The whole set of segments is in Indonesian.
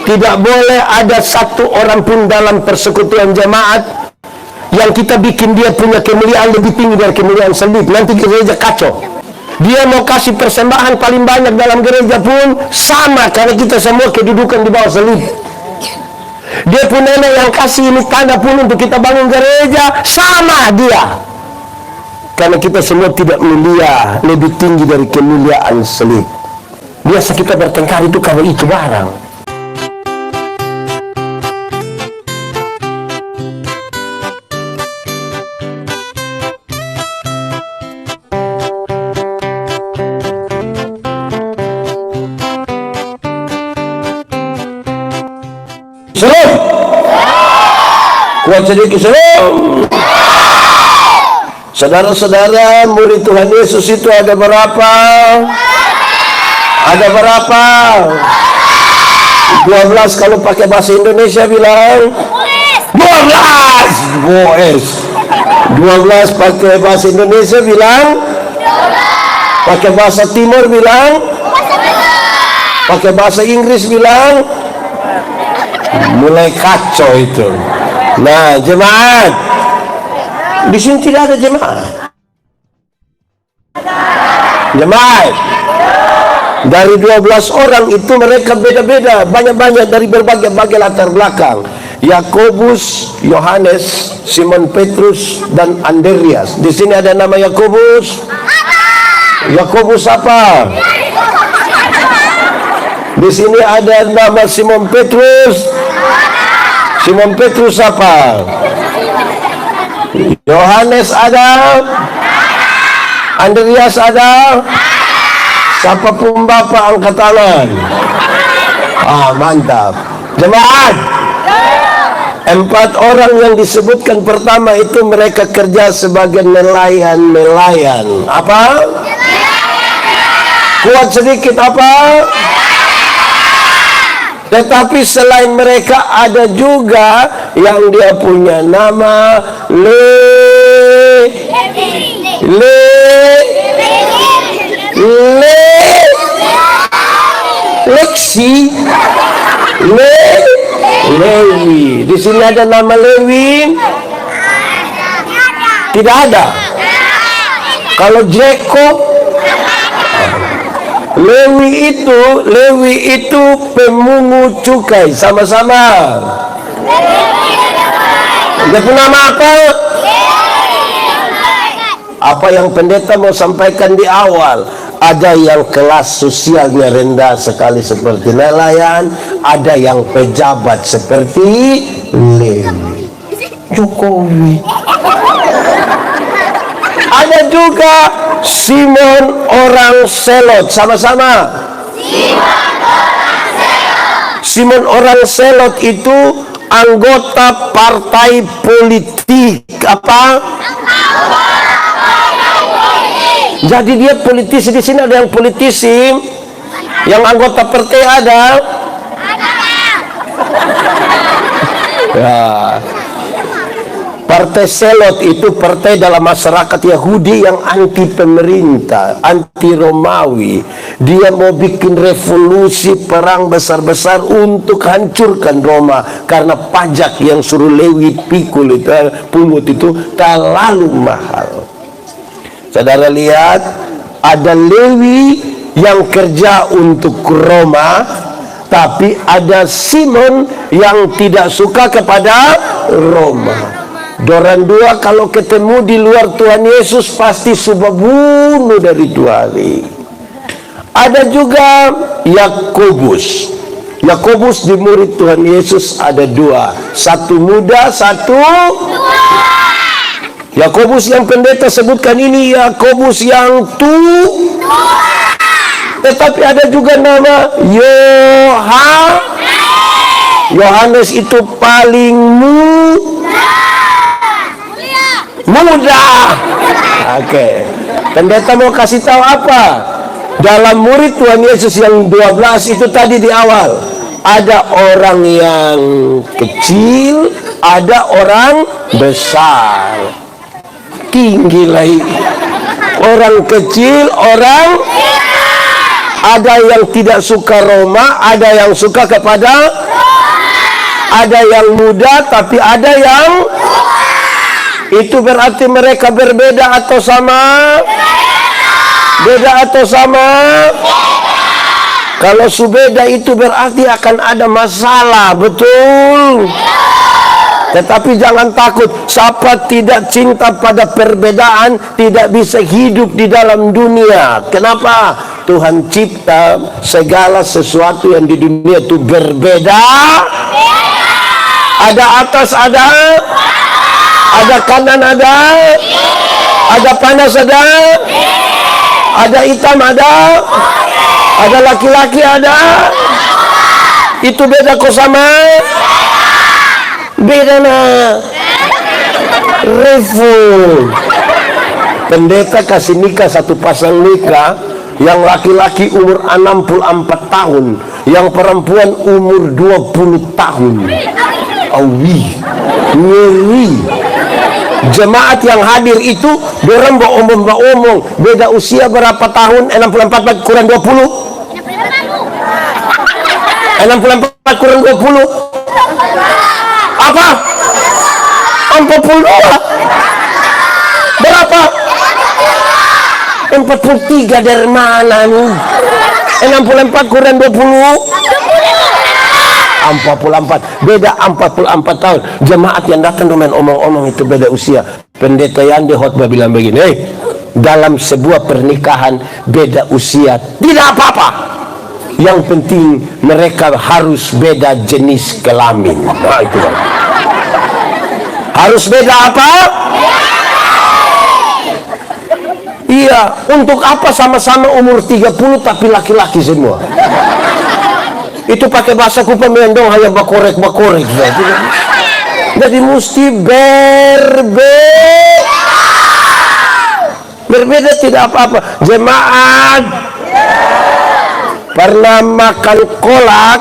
Tidak boleh ada satu orang pun dalam persekutuan jemaat yang kita bikin dia punya kemuliaan lebih tinggi dari kemuliaan salib. Nanti gereja kacau. Dia mau kasih persembahan paling banyak dalam gereja pun sama, karena kita semua kedudukan di bawah salib. Dia pun nenek yang kasih ini tanda pun untuk kita bangun gereja, sama dia, karena kita semua tidak mulia lebih tinggi dari kemuliaan salib. Biasa kita bertengkar itu kalau itu barang. Shalom. Kuat sedikit shalom. Saudara-saudara, murid Tuhan Yesus itu ada berapa? Ada berapa? 12 kalau pakai bahasa Indonesia bilang 12. Boes. 12 pakai bahasa Indonesia bilang 12. Pakai bahasa Timur bilang 12. Pakai bahasa Inggris bilang mulai kacau itu. Nah, jemaat di sini tidak ada jemaat. Jemaat dari 12 orang itu mereka beda-beda, banyak-banyak dari berbagai latar belakang. Yakobus, Yohanes, Simon Petrus, dan Andreas. Di sini ada nama Yakobus. Yakobus apa? Di sini ada nama Simon Petrus. Simon Petrus apa? Yohanes ada. Andreas ada. Siapapun Bapak angkat tangan. Mantap. Jemaat, 4 orang yang disebutkan pertama itu mereka kerja sebagai nelayan. Apa? Kuat sedikit apa? Tetapi selain mereka ada juga yang dia punya nama Lewi. Di sini ada nama Lewi? Tidak ada. Kalau Jacob, Lewi itu pemungut cukai, sama-sama. Dia punya nama apa? Apa yang pendeta mau sampaikan di awal? Ada yang kelas sosialnya rendah sekali seperti nelayan, ada yang pejabat seperti Lewi, Jokowi. Ada juga Simon orang Selot, sama-sama. Simon orang Selot itu anggota partai politik. Apa? Jadi dia politisi. Di sini ada yang politisi, yang anggota partai ada. Ya. Partai Selot itu partai dalam masyarakat Yahudi yang anti pemerintah, anti Romawi. Dia mau bikin revolusi, perang besar-besar untuk hancurkan Roma, karena pajak yang suruh Lewi pikul itu, pungut itu terlalu mahal. Saudara lihat, ada Lewi yang kerja untuk Roma, tapi ada Simon yang tidak suka kepada Roma. Dorang dua kalau ketemu di luar Tuhan Yesus pasti sudah bunuh dari 2 hari. Ada juga Yakobus. Yakobus di murid Tuhan Yesus ada 2. Satu muda, satu Yakobus yang pendeta sebutkan ini Yakobus yang tua. Tetapi ada juga nama Yohanes itu paling muda. Oke. Pendeta mau kasih tahu apa? Dalam murid Tuhan Yesus yang 12 itu tadi di awal, ada orang yang kecil, ada orang besar. Tinggi lagi. Orang kecil, orang Ada yang tidak suka Roma, ada yang suka kepada ada yang muda, tapi ada yang itu berarti mereka berbeda atau sama? Beda atau sama? Kalau subeda itu berarti akan ada masalah, betul? Tetapi jangan takut, siapa tidak cinta pada perbedaan tidak bisa hidup di dalam dunia. Kenapa? Tuhan cipta segala sesuatu yang di dunia itu berbeda. Ada atas, ada kanan, ada panas, ada hitam, ada laki-laki, ada. Itu beda kok sama? Beda nah. Revo. Pendeta kasih nikah satu pasang nikah, yang laki-laki umur 64 tahun, yang perempuan umur 20 tahun. Awi, ngeri. Jemaat yang hadir itu berembak omong, beda usia berapa tahun? 64 kurang 20. 64 kurang 20 apa? 42. Berapa? 43. Dari mana nih? 64 kurang 20 44. Beda 44 tahun. Jemaat yang datang dengan omong-omong itu beda usia. Pendeta yang di khotbah bilang begini, dalam sebuah pernikahan beda usia tidak apa-apa, yang penting mereka harus beda jenis kelamin. Nah, itu kan. Harus beda apa? Iya, untuk apa sama-sama umur 30 tapi laki-laki semua? Itu pakai bahasa kupemendong hanya bakorek. Jadi mesti berbeda tidak apa-apa. Jemaat pernah makan kolak?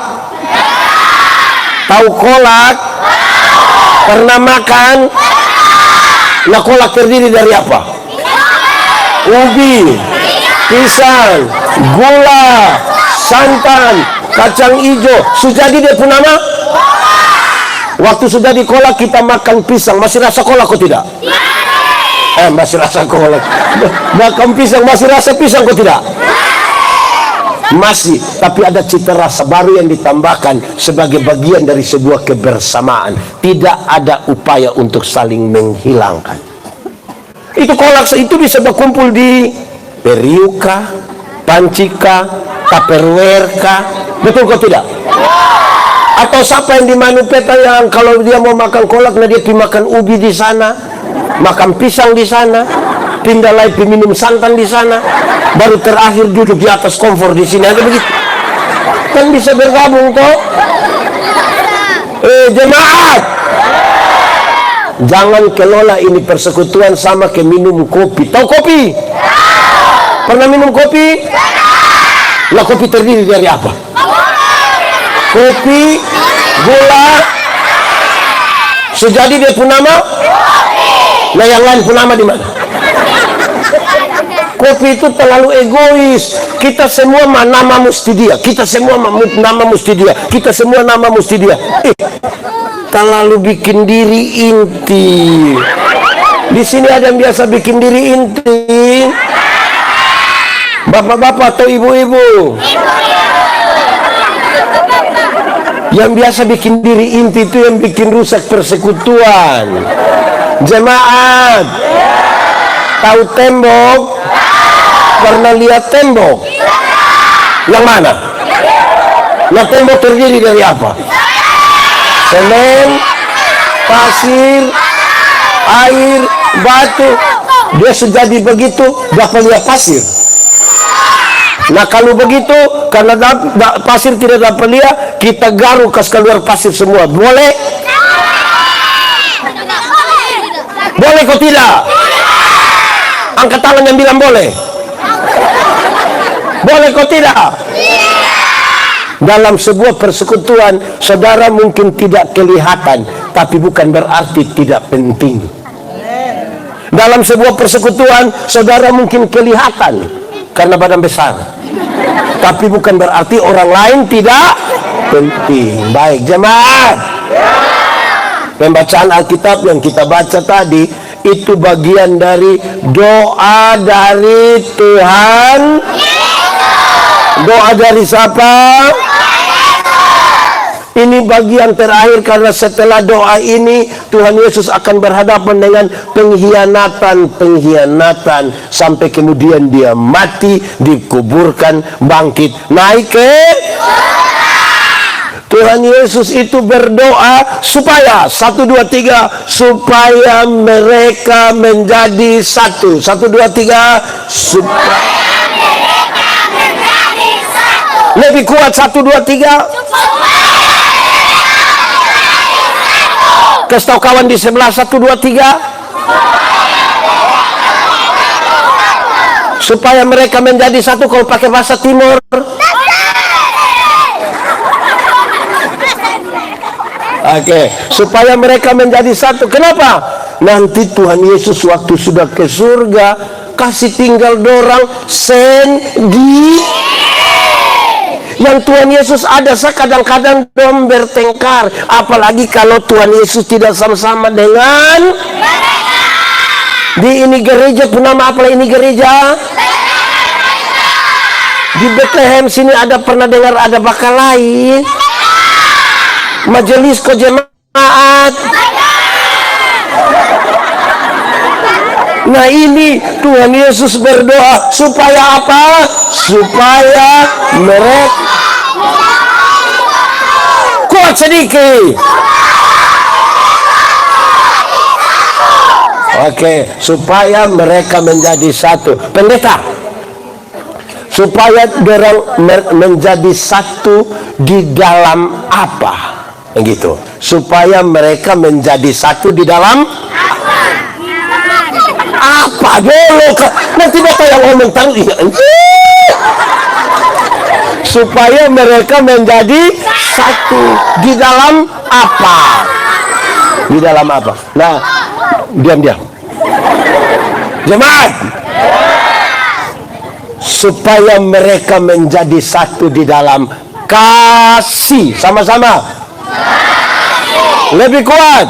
Tahu kolak? Pernah makan? Nah, kolak terdiri dari apa? Ubi, pisang, gula, santan, kacang hijau. Sujadi dia pun nama. Waktu sudah di kolak kita makan pisang, masih rasa kolak kok tidak? Masih rasa kolak. Makan pisang masih rasa pisang kok tidak? Masih, tapi ada cita rasa baru yang ditambahkan sebagai bagian dari sebuah kebersamaan. Tidak ada upaya untuk saling menghilangkan. Itu kolak itu bisa berkumpul di periuka, pancika, tupperware, betul kok tidak? Atau siapa yang di Manupeta yang kalau dia mau makan kolak, nah dia pergi makan ubi di sana, makan pisang di sana, pindah lagi minum santan di sana, baru terakhir duduk di atas kompor di sini. Ada begitu? Kan bisa bergabung kok. Jemaat, jangan kelola ini persekutuan sama ke minum kopi. Tahu kopi? Pernah minum kopi? Lah, kopi terdiri dari apa? Kopi, gula, sejadi dia pun nama. Nah, yang lain pun nama di mana? Kopi itu terlalu egois. Kita semua nama mesti dia. Kita semua nama mesti dia. Kita semua nama mesti dia. Terlalu bikin diri inti. Di sini ada yang biasa bikin diri inti. Bapak-bapak atau ibu-ibu. Yang biasa bikin diri inti itu yang bikin rusak persekutuan. Jemaat, tahu tembok? Pernah lihat tembok? Yang mana? Nah, tembok terdiri dari apa? Semen, pasir, air, batu. Dia sejadi begitu, dapat lihat pasir. Nah, kalau begitu, karena pasir tidak dapat lihat, kita garuk keluar pasir semua. Boleh? Boleh kok tidak? Angkat tangan yang bilang boleh. Boleh kok tidak? Dalam sebuah persekutuan, saudara mungkin tidak kelihatan, tapi bukan berarti tidak penting. Dalam sebuah persekutuan, saudara mungkin kelihatan karena badan besar. Tapi bukan berarti orang lain tidak penting. Baik, jemaat. Pembacaan Alkitab yang kita baca tadi itu bagian dari doa dari Tuhan. Doa dari siapa? Ini bagian terakhir, karena setelah doa ini Tuhan Yesus akan berhadapan dengan pengkhianatan sampai kemudian dia mati, dikuburkan, bangkit, naik ke Tuhan Yesus itu berdoa supaya 1, 2, 3 supaya mereka menjadi satu. 1, 2, 3 supaya mereka menjadi satu. Lebih kuat 1, 2, 3. Kasih tahu kawan di sebelah 1, 2, 3. Supaya mereka menjadi satu. Kalau pakai bahasa Timur, oke, supaya mereka menjadi satu. Kenapa? Nanti Tuhan Yesus waktu sudah ke surga kasih tinggal dorang sendiri. Yang Tuhan Yesus ada, kadang-kadang dom bertengkar. Apalagi kalau Tuhan Yesus tidak sama-sama dengan di ini gereja, nama apa ini gereja? Di Bethlehem sini ada pernah dengar ada bakal lain? Majelis ko jemaat. Nah ini Tuhan Yesus berdoa supaya apa? Supaya mereka kuat sedikit. Oke, supaya mereka menjadi satu. Pendeta, supaya orang menjadi satu di dalam apa? Begitu. Supaya mereka menjadi satu di dalam apa dulu? Nanti bapak yang ngomong tahu. Supaya mereka menjadi satu di dalam apa? Di dalam apa? Nah, diam-diam. Jemaat, supaya mereka menjadi satu di dalam kasih. Sama-sama. Lebih kuat.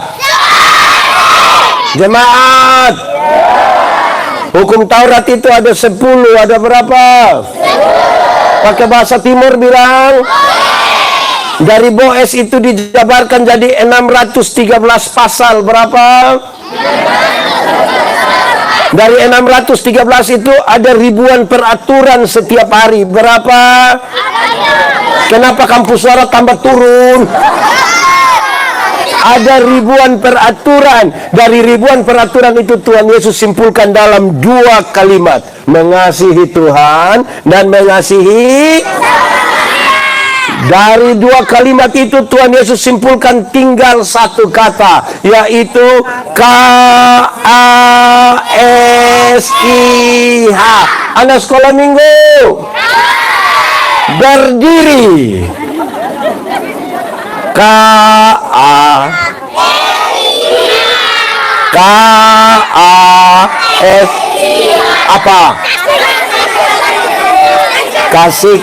Jemaat. Hukum Taurat itu ada 10, ada berapa? Pakai bahasa Timur bilang. Dari Boaz itu dijabarkan jadi 613 pasal. Berapa? Dari 613 itu ada ribuan peraturan setiap hari. Berapa? Kenapa kampus suara tambah turun? Ada ribuan peraturan. Dari ribuan peraturan itu Tuhan Yesus simpulkan dalam 2 kalimat. Mengasihi Tuhan dan mengasihi. Dari 2 kalimat itu Tuhan Yesus simpulkan tinggal 1 kata, yaitu KASIH. Anak sekolah minggu berdiri. K-A-S apa? Kasih.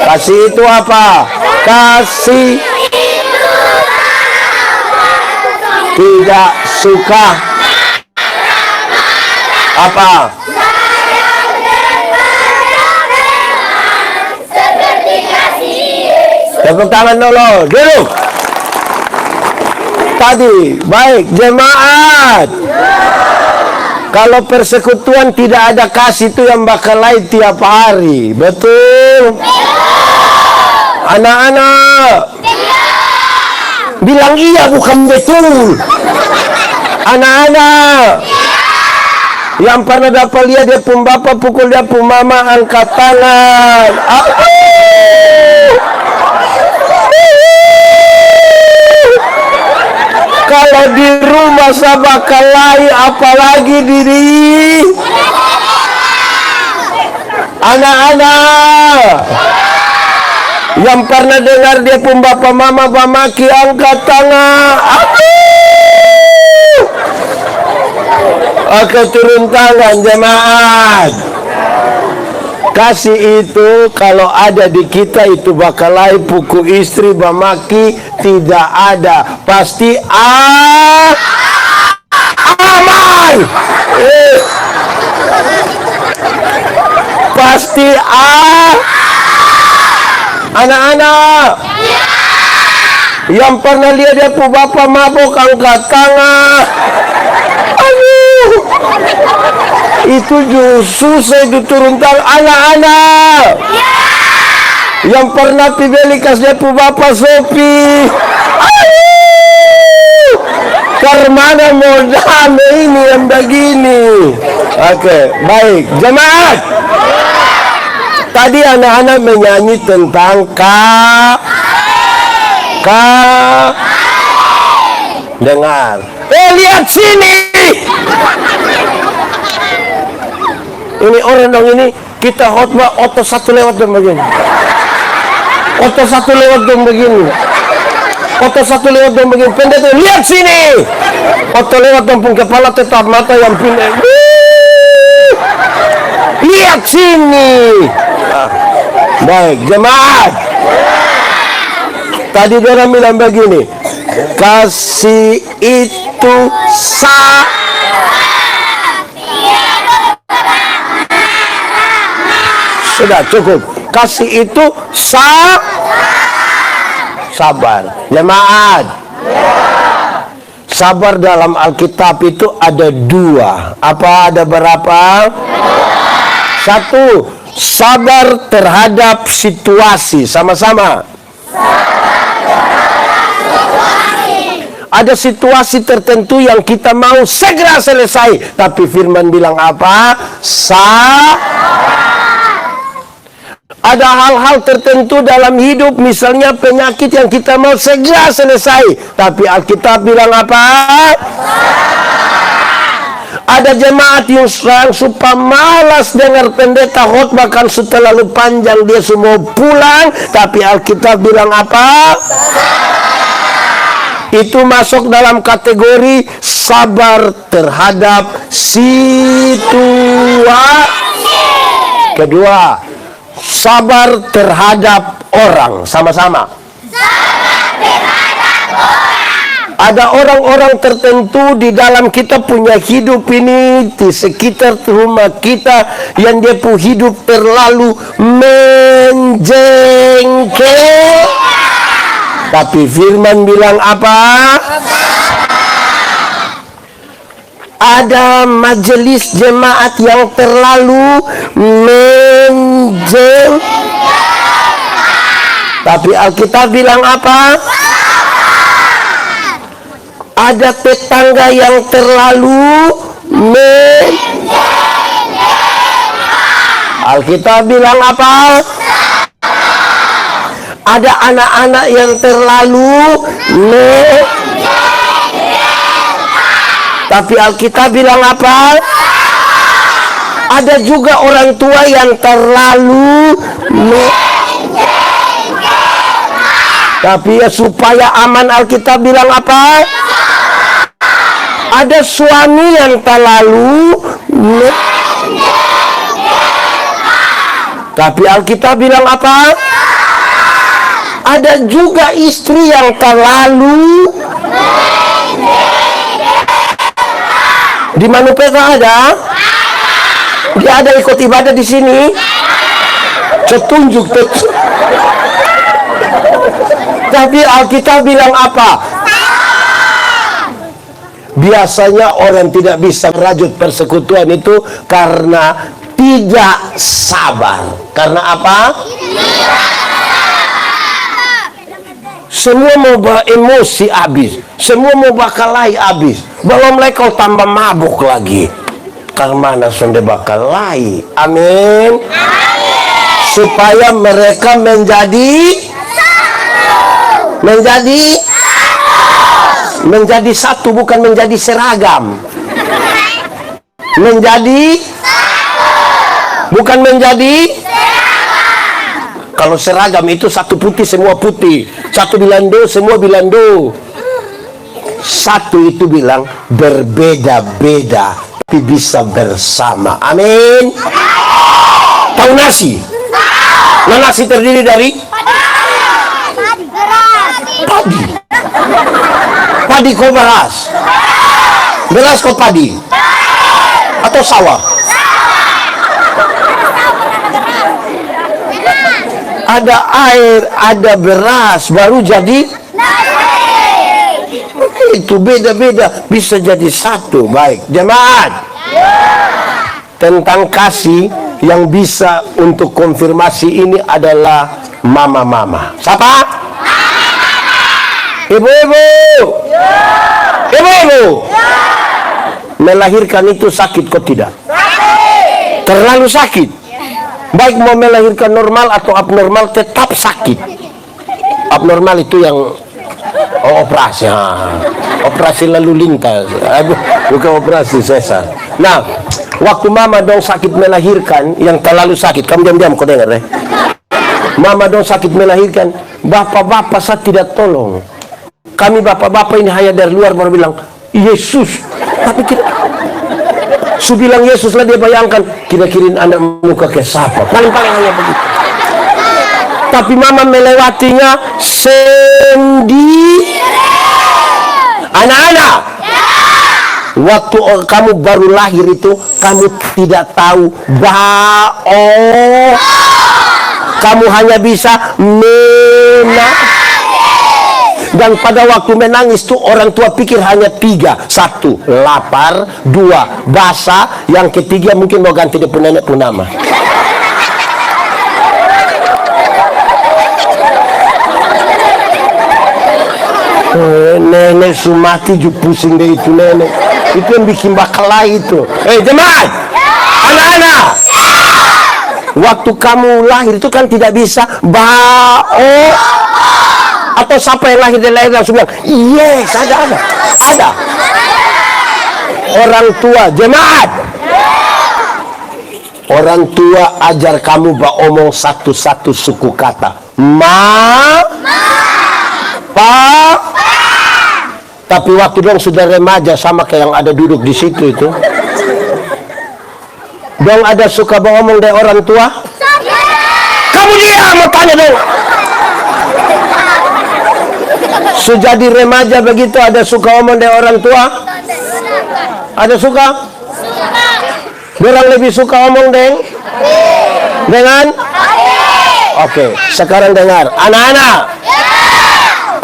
Kasih itu apa? Kasih tidak suka apa? Tepuk tangan dulu, duduk. Tadi, baik, jemaat. Kalau persekutuan tidak ada kasih itu yang bakal lain tiap hari, betul? Anak-anak, bilang iya bukan betul. Anak-anak, yang pernah dapat lihat dia pun bapak pukul dia pun mama, angkat tangan. Kalau di rumah sabakalai, apalagi diri anak-anak yang pernah dengar dia pun bapak mama pamaki, angkat tangan. Oke, turun tangan jemaat. Kasih itu kalau ada di kita itu bakalai puku istri bamaki tidak ada. Pasti aman. Pasti anak-anak yang pernah lihat dia pu bapak mabok angkat tangan. Aduh, itu justru saya diturun tangan. Anak-anak yang pernah pibeli kas dia pu bapak sopi. Karena mau damai ini yang begini. Oke, baik jemaat. Tadi anak-anak menyanyi tentang dengar. Lihat sini. Ini orang dong ini kita khotbah otot satu lewat dong begini. Otot satu lewat dong begini. Otot satu lewat dong begini. Pendeta lihat sini. Otot lewat dong pun kepala tetap mata yang pindah. Lihat sini. Baik jemaat. Tadi dia bilang begini, kasih itu sudah cukup. Kasih itu sabar. Jemaat, sabar dalam Alkitab itu ada dua. Apa ada berapa? Satu, sabar terhadap situasi. Sama-sama. Ada situasi tertentu yang kita mau segera selesai, tapi firman bilang apa? Ada hal-hal tertentu dalam hidup, misalnya penyakit yang kita mau segera selesai, tapi Alkitab bilang apa? Ada jemaat yang suka malas dengar pendeta khotbah, bahkan terlalu panjang dia semua pulang, tapi Alkitab bilang apa? Itu masuk dalam kategori sabar terhadap situasi. Kedua, sabar terhadap orang. Sama-sama. Sabar terhadap orang. Ada orang-orang tertentu di dalam kita punya hidup ini, di sekitar rumah kita, yang dia punya hidup terlalu menjengkel. Tapi firman bilang apa? Ada majelis jemaat yang terlalu menjengkel. Tapi Alkitab bilang apa? Ada tetangga yang terlalu Alkitab bilang apa? Ada anak-anak yang terlalu tapi Alkitab bilang apa? Ada juga orang tua yang terlalu tapi ya supaya aman Alkitab bilang apa? Ada suami yang terlalu tapi Alkitab bilang apa? Ada juga istri yang terlalu. Di Manupeka ada? Dia ada ikut ibadah di sini? Cetunjuk. Tapi Alkitab bilang apa? Biasanya orang tidak bisa merajut persekutuan itu karena tidak sabar. Karena apa? Semua mau emosi habis, semua mau bakalai habis, belum lagi kau tambah mabuk lagi. Karena sonde bakalai, amin. Supaya mereka menjadi satu, bukan menjadi seragam. Bukan menjadi. Kalau seragam itu satu putih semua putih, satu bilando semua bilando. Satu itu bilang berbeda-beda tapi bisa bersama. Amin. Tahu nasi? Nah, nasi terdiri dari padi. Padi kau beras? Beras kau padi? Atau sawah? Ada air, ada beras, baru jadi itu. Beda-beda, bisa jadi satu. Baik, jemaat. Tentang kasih, yang bisa untuk konfirmasi ini adalah mama-mama. Siapa? Ibu-ibu. Ibu-ibu. Melahirkan itu sakit kok tidak? Terlalu sakit. Baik mau melahirkan normal atau abnormal, tetap sakit. Abnormal itu yang operasi. Operasi lalu lintas. Bukan operasi sesar. Nah, waktu mama dong sakit melahirkan, yang terlalu sakit, kamu diam-diam kau dengar mama dong sakit melahirkan, bapak-bapak saya tidak tolong. Kami bapak-bapak ini hanya dari luar baru bilang Yesus, tapi kita su bilang Yesus lah, dia bayangkan kira-kirin anak muka ke siapa, paling-paling hanya begitu. Tapi mama melewatinya sendiri. Anak-anak, waktu kamu baru lahir itu, kamu tidak tahu kamu hanya bisa menangis. Dan pada waktu menangis tuh orang tua pikir hanya 3. 1, lapar. 2, basah. Yang ketiga mungkin mau ganti dia pun nenek pun nama. Nenek sumati juga pusing deh itu nenek. Itu yang bikin bakalai itu. Jemaat, anak-anak, waktu kamu lahir itu kan tidak bisa atau siapa yang lahir dari lahir langsung bilang yes, ada. Orang tua, jemaat, orang tua ajar kamu omong satu-satu suku kata. Pa. Tapi waktu dong sudah remaja, sama kayak yang ada duduk di situ itu, dong ada suka ngomong dari orang tua. Kamu diam, mau tanya dong. Sudah di remaja begitu, ada suka ngomong dari orang tua. Ada suka? Orang lebih suka ngomong dengan? Oke, sekarang dengar, anak-anak.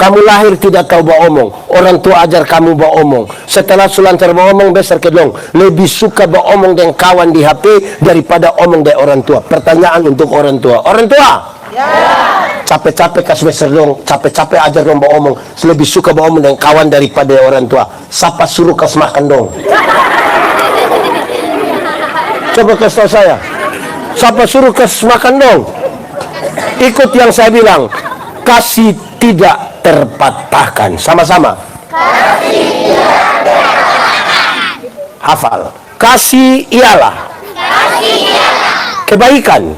Kamu lahir tidak tahu omong. Orang tua ajar kamu omong. Setelah sulantar omong, besar kedong. Lebih suka omong dengan kawan di HP daripada omong dari orang tua. Pertanyaan untuk orang tua. Orang tua? Ya. Capek-capek kasih besar dong. Capek-capek ajar dong omong. Lebih suka omong dengan kawan daripada orang tua. Siapa suruh kasih makan dong? Coba kasih tahu saya. Siapa suruh kasih makan dong? Ikut yang saya bilang. Kasih tidak terpatahkan. Sama-sama. Kasih tidak terpatahkan. Hafal. Kasih ialah kebaikan.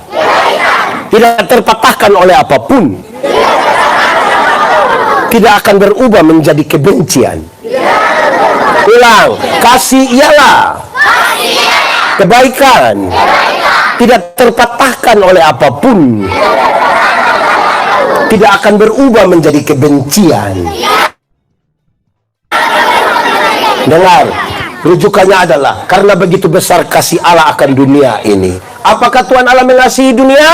Tidak terpatahkan oleh apapun. Tidak akan berubah menjadi kebencian. Ulang. Kasih ialah kebaikan. Tidak terpatahkan oleh apapun. Tidak akan berubah menjadi kebencian. Dengar, rujukannya adalah karena begitu besar kasih Allah akan dunia ini. Apakah Tuhan Allah mengasihi dunia?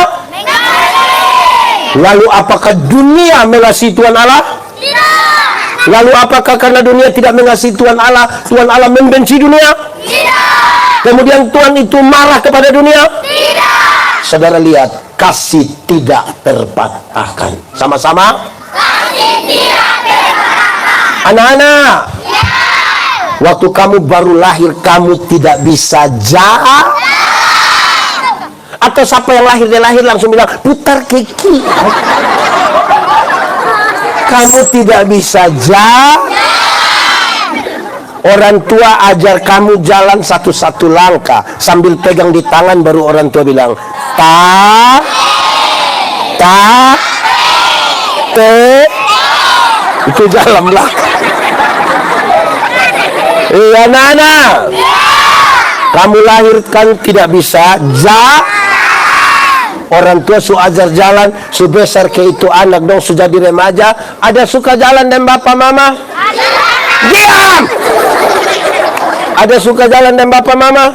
Lalu apakah dunia mengasihi Tuhan Allah? Tidak. Lalu apakah karena dunia tidak mengasihi Tuhan Allah membenci dunia? Tidak. Kemudian Tuhan itu marah kepada dunia? Tidak. Saudara lihat, kasih tidak terpatahkan. Sama-sama? Kasih tidak terpatahkan. Anak-anak, waktu kamu baru lahir, kamu tidak bisa atau siapa yang lahir langsung bilang putar keki. Kamu tidak bisa Orang tua ajar kamu jalan satu-satu langkah sambil pegang di tangan, baru orang tua bilang itu jalan belakang. Iya, anak-anak, kamu lahirkan tidak bisa Orang tua su ajar jalan, su besar ke itu anak dong sudah di remaja. Ada suka jalan dengan bapak mama? Diam! Ada suka jalan dengan bapak mama?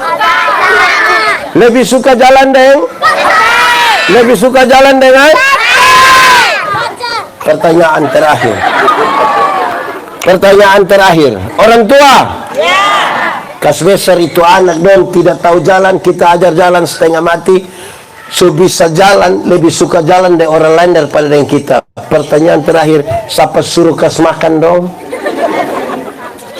Lebih suka jalan dengan? Lebih suka jalan dengan? Pertanyaan terakhir. Pertanyaan terakhir. Orang tua? Kas besar itu anak dong tidak tahu jalan, kita ajar jalan setengah mati. So bisa jalan, lebih suka jalan dari orang lain daripada dengan kita. Pertanyaan terakhir, siapa suruh kas makan dong?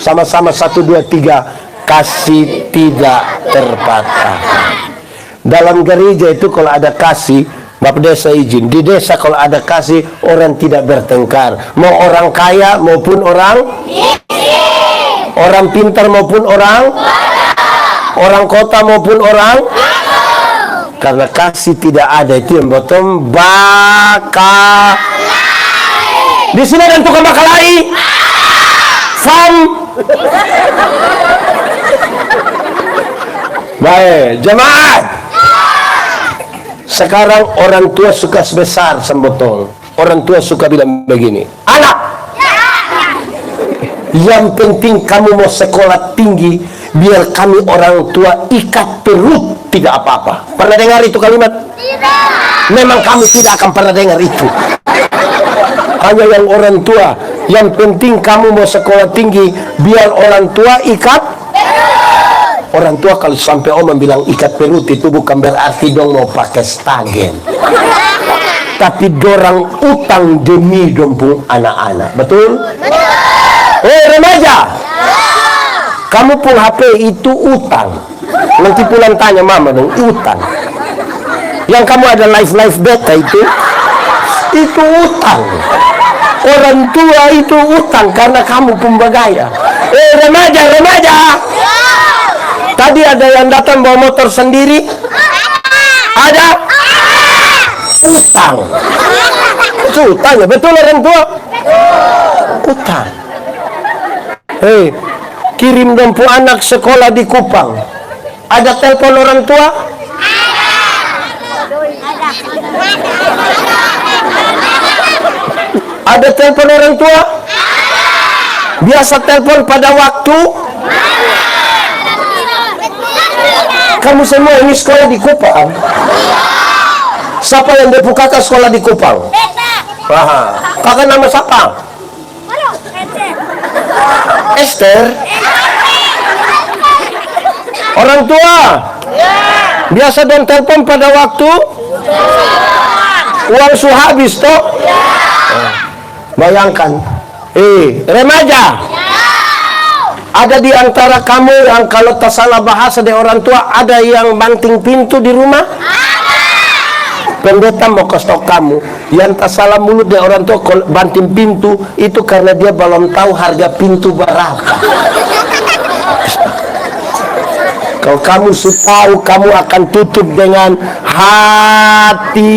Sama-sama 1, 2, 3. Kasih tidak terpatahkan. Dalam gereja itu kalau ada kasih, Bapak desa izin. Di desa kalau ada kasih, orang tidak bertengkar. Mau orang kaya maupun orang pintar maupun orang kota maupun orang. Karena kasih tidak ada, itu yang bottom bakal. Di sini ada tukang bakalai. Fam. Baik, jemaat. Sekarang orang tua suka sebesar sembotol. Orang tua suka bilang begini, anak, yang penting kamu mau sekolah tinggi, biar kami orang tua ikat perut. Tidak apa-apa. Pernah dengar itu kalimat? Tidak. Memang kamu tidak akan pernah dengar itu. Hanya yang orang tua. Yang penting kamu mau sekolah tinggi, biar orang tua ikat perut. Orang tua kalau sampai om bilang ikat perut itu bukan berarti dong mau pakai stagen. Tapi dorang utang demi dompung anak-anak. Betul? Remaja. Kamu pun HP itu utang. Nanti pulang tanya mama dong, utang. Yang kamu ada live beta itu utang. Orang tua itu utang karena kamu pembagaya. Remaja. Tadi ada yang datang bawa motor sendiri? Ada? Utang. Itu utang ya, betul orang tua? Utang. Hei, kirim dompu anak sekolah di Kupang. Ada telepon orang tua? Ada telepon orang tua? Biasa telepon pada waktu? Kamu semua ini sekolah di Kupang? Siapa yang buka kakak sekolah di Kupang? Kakak nama siapa? Esther. Orang tua biasa dan telepon pada waktu uang su habis toh. Bayangkan, remaja, ada di antara kamu yang kalau tak salah bahasa dari orang tua, ada yang banting pintu di rumah? Pendeta mau kasih tahu kamu, yang tak salah mulut dari orang tua banting pintu itu karena dia belum tahu harga pintu berapa. Kalau kamu tahu, kamu akan tutup dengan hati.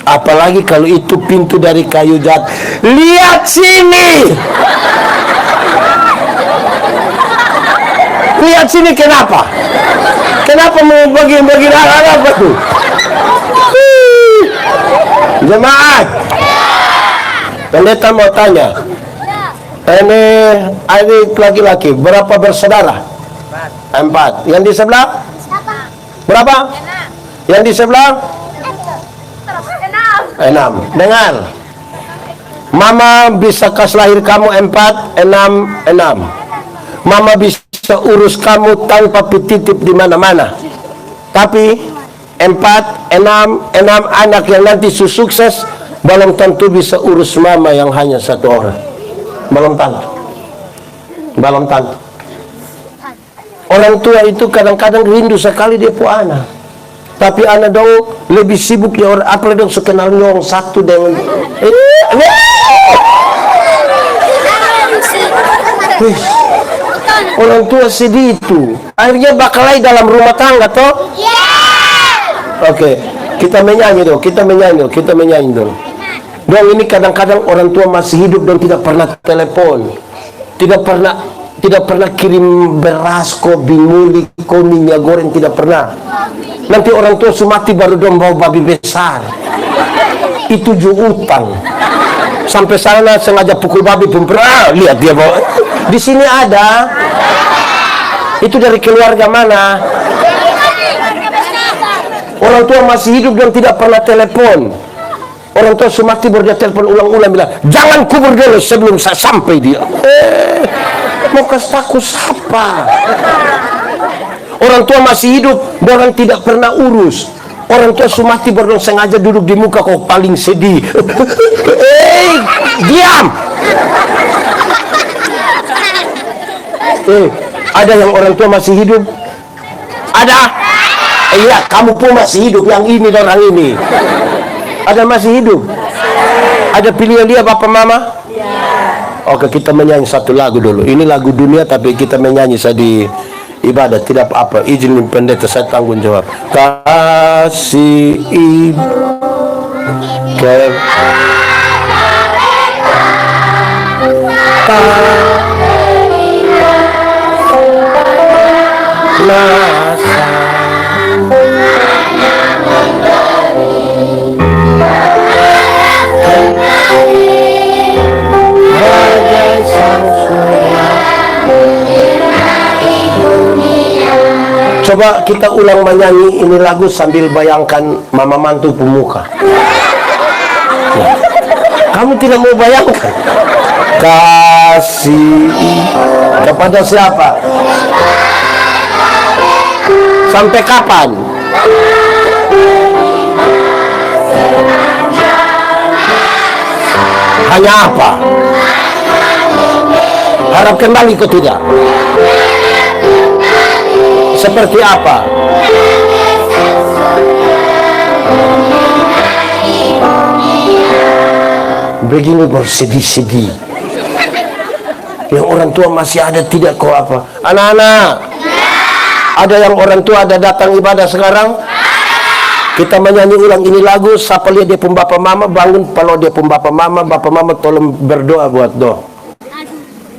Apalagi kalau itu pintu dari kayu jati. Lihat sini. Lihat sini kenapa? Kenapa mau bagi-bagi apa tuh? Jemaat. Pendeta mau tanya. Ini laki-laki berapa bersaudara? 4. Yang di sebelah? Berapa? Yang di sebelah? 6. Dengar, mama bisa kas lahir kamu 4, 6. Mama bisa urus kamu tanpa titip di mana-mana. Tapi 4, 6 anak yang nanti sukses belum tentu bisa urus mama yang hanya 1 orang. Belum tentu. Orang tua itu kadang-kadang rindu sekali dia punya anak. Tapi anak dong lebih sibuk ya orang apa dong sekenal nyong satu dengan orang tua sedih itu. Akhirnya bakalai dalam rumah tangga toh? Oke, kita menyanyi dong. Dong ini kadang-kadang orang tua masih hidup dan tidak pernah telepon. Tidak pernah Tidak pernah kirim beras, kopi, muli, minyak goreng, tidak pernah. Nanti orang tua mati baru dong bawa babi besar. Itu juga utang. Sampai sana sengaja pukul babi pun pernah. Lihat dia bawa. Di sini ada. Itu dari keluarga mana? Orang tua masih hidup dan tidak pernah telepon. Orang tua mati baru dia telepon ulang-ulang bilang, jangan kubur dulu sebelum saya sampai dia. Mau kasih takut siapa? Orang tua masih hidup, orang tidak pernah urus. Orang tua mati baru sengaja duduk di muka kau paling sedih. Diam. Ada yang orang tua masih hidup? Ada? Iya, kamu pun masih hidup. Yang ini dan orang ini. Ada masih hidup? Ada pilihan dia Bapak Mama? Oke, kita menyanyi satu lagu dulu. Ini lagu dunia tapi kita menyanyi di ibadah. Tidak apa-apa. Izin pendeta, saya tanggung jawab. Kasih ibu Coba kita ulang menyanyi ini lagu sambil bayangkan mama mantu pemuka. Ya. Kamu tidak mau bayangkan? Kasih kepada siapa? Sampai kapan? Hanya apa? Harap kembali ke tidak? Seperti apa? Begini bersedih-sedih. Yang orang tua masih ada tidak kok apa? Anak-anak, ada yang orang tua ada datang ibadah sekarang? Kita menyanyi ulang ini lagu. Siapa lihat dia pun bapak mama bangun. Kalau dia pun bapak mama tolong berdoa buat doa.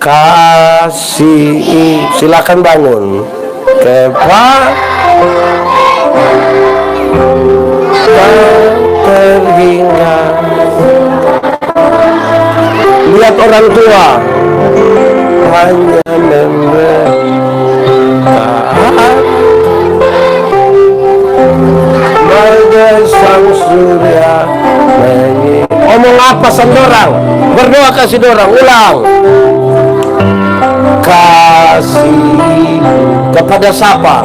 Kasih, silakan bangun. Terhingga lihat orang tua hanya bagai sang surya. Omong apa sendorang? Berdoa kasih dorang. Ulang. Kasih kepada siapa?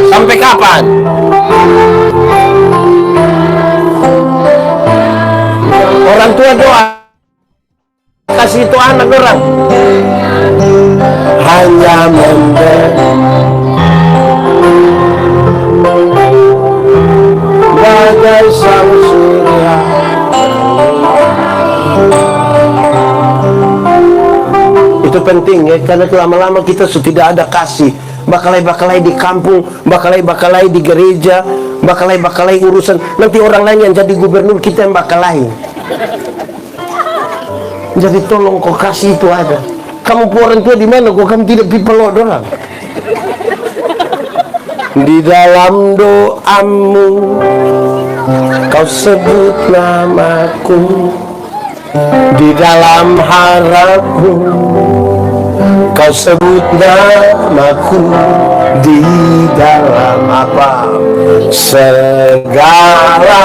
Sampai kapan? Orang tua doa kasih itu anak orang. Hanya bagai sang surya. Itu penting ya, karena lama-lama kita sudah tidak ada kasih. Bakalai-bakalai di kampung, bakalai-bakalai di gereja, bakalai-bakalai urusan. Nanti orang lain yang jadi gubernur, kita yang bakalai. Jadi tolong kau kasih itu ada. Kamu orang tua di mana? Kau kamu tidak pipelot orang. Di dalam doamu kau sebut namaku, di dalam harapmu kau sebut namaku, di dalam apa segala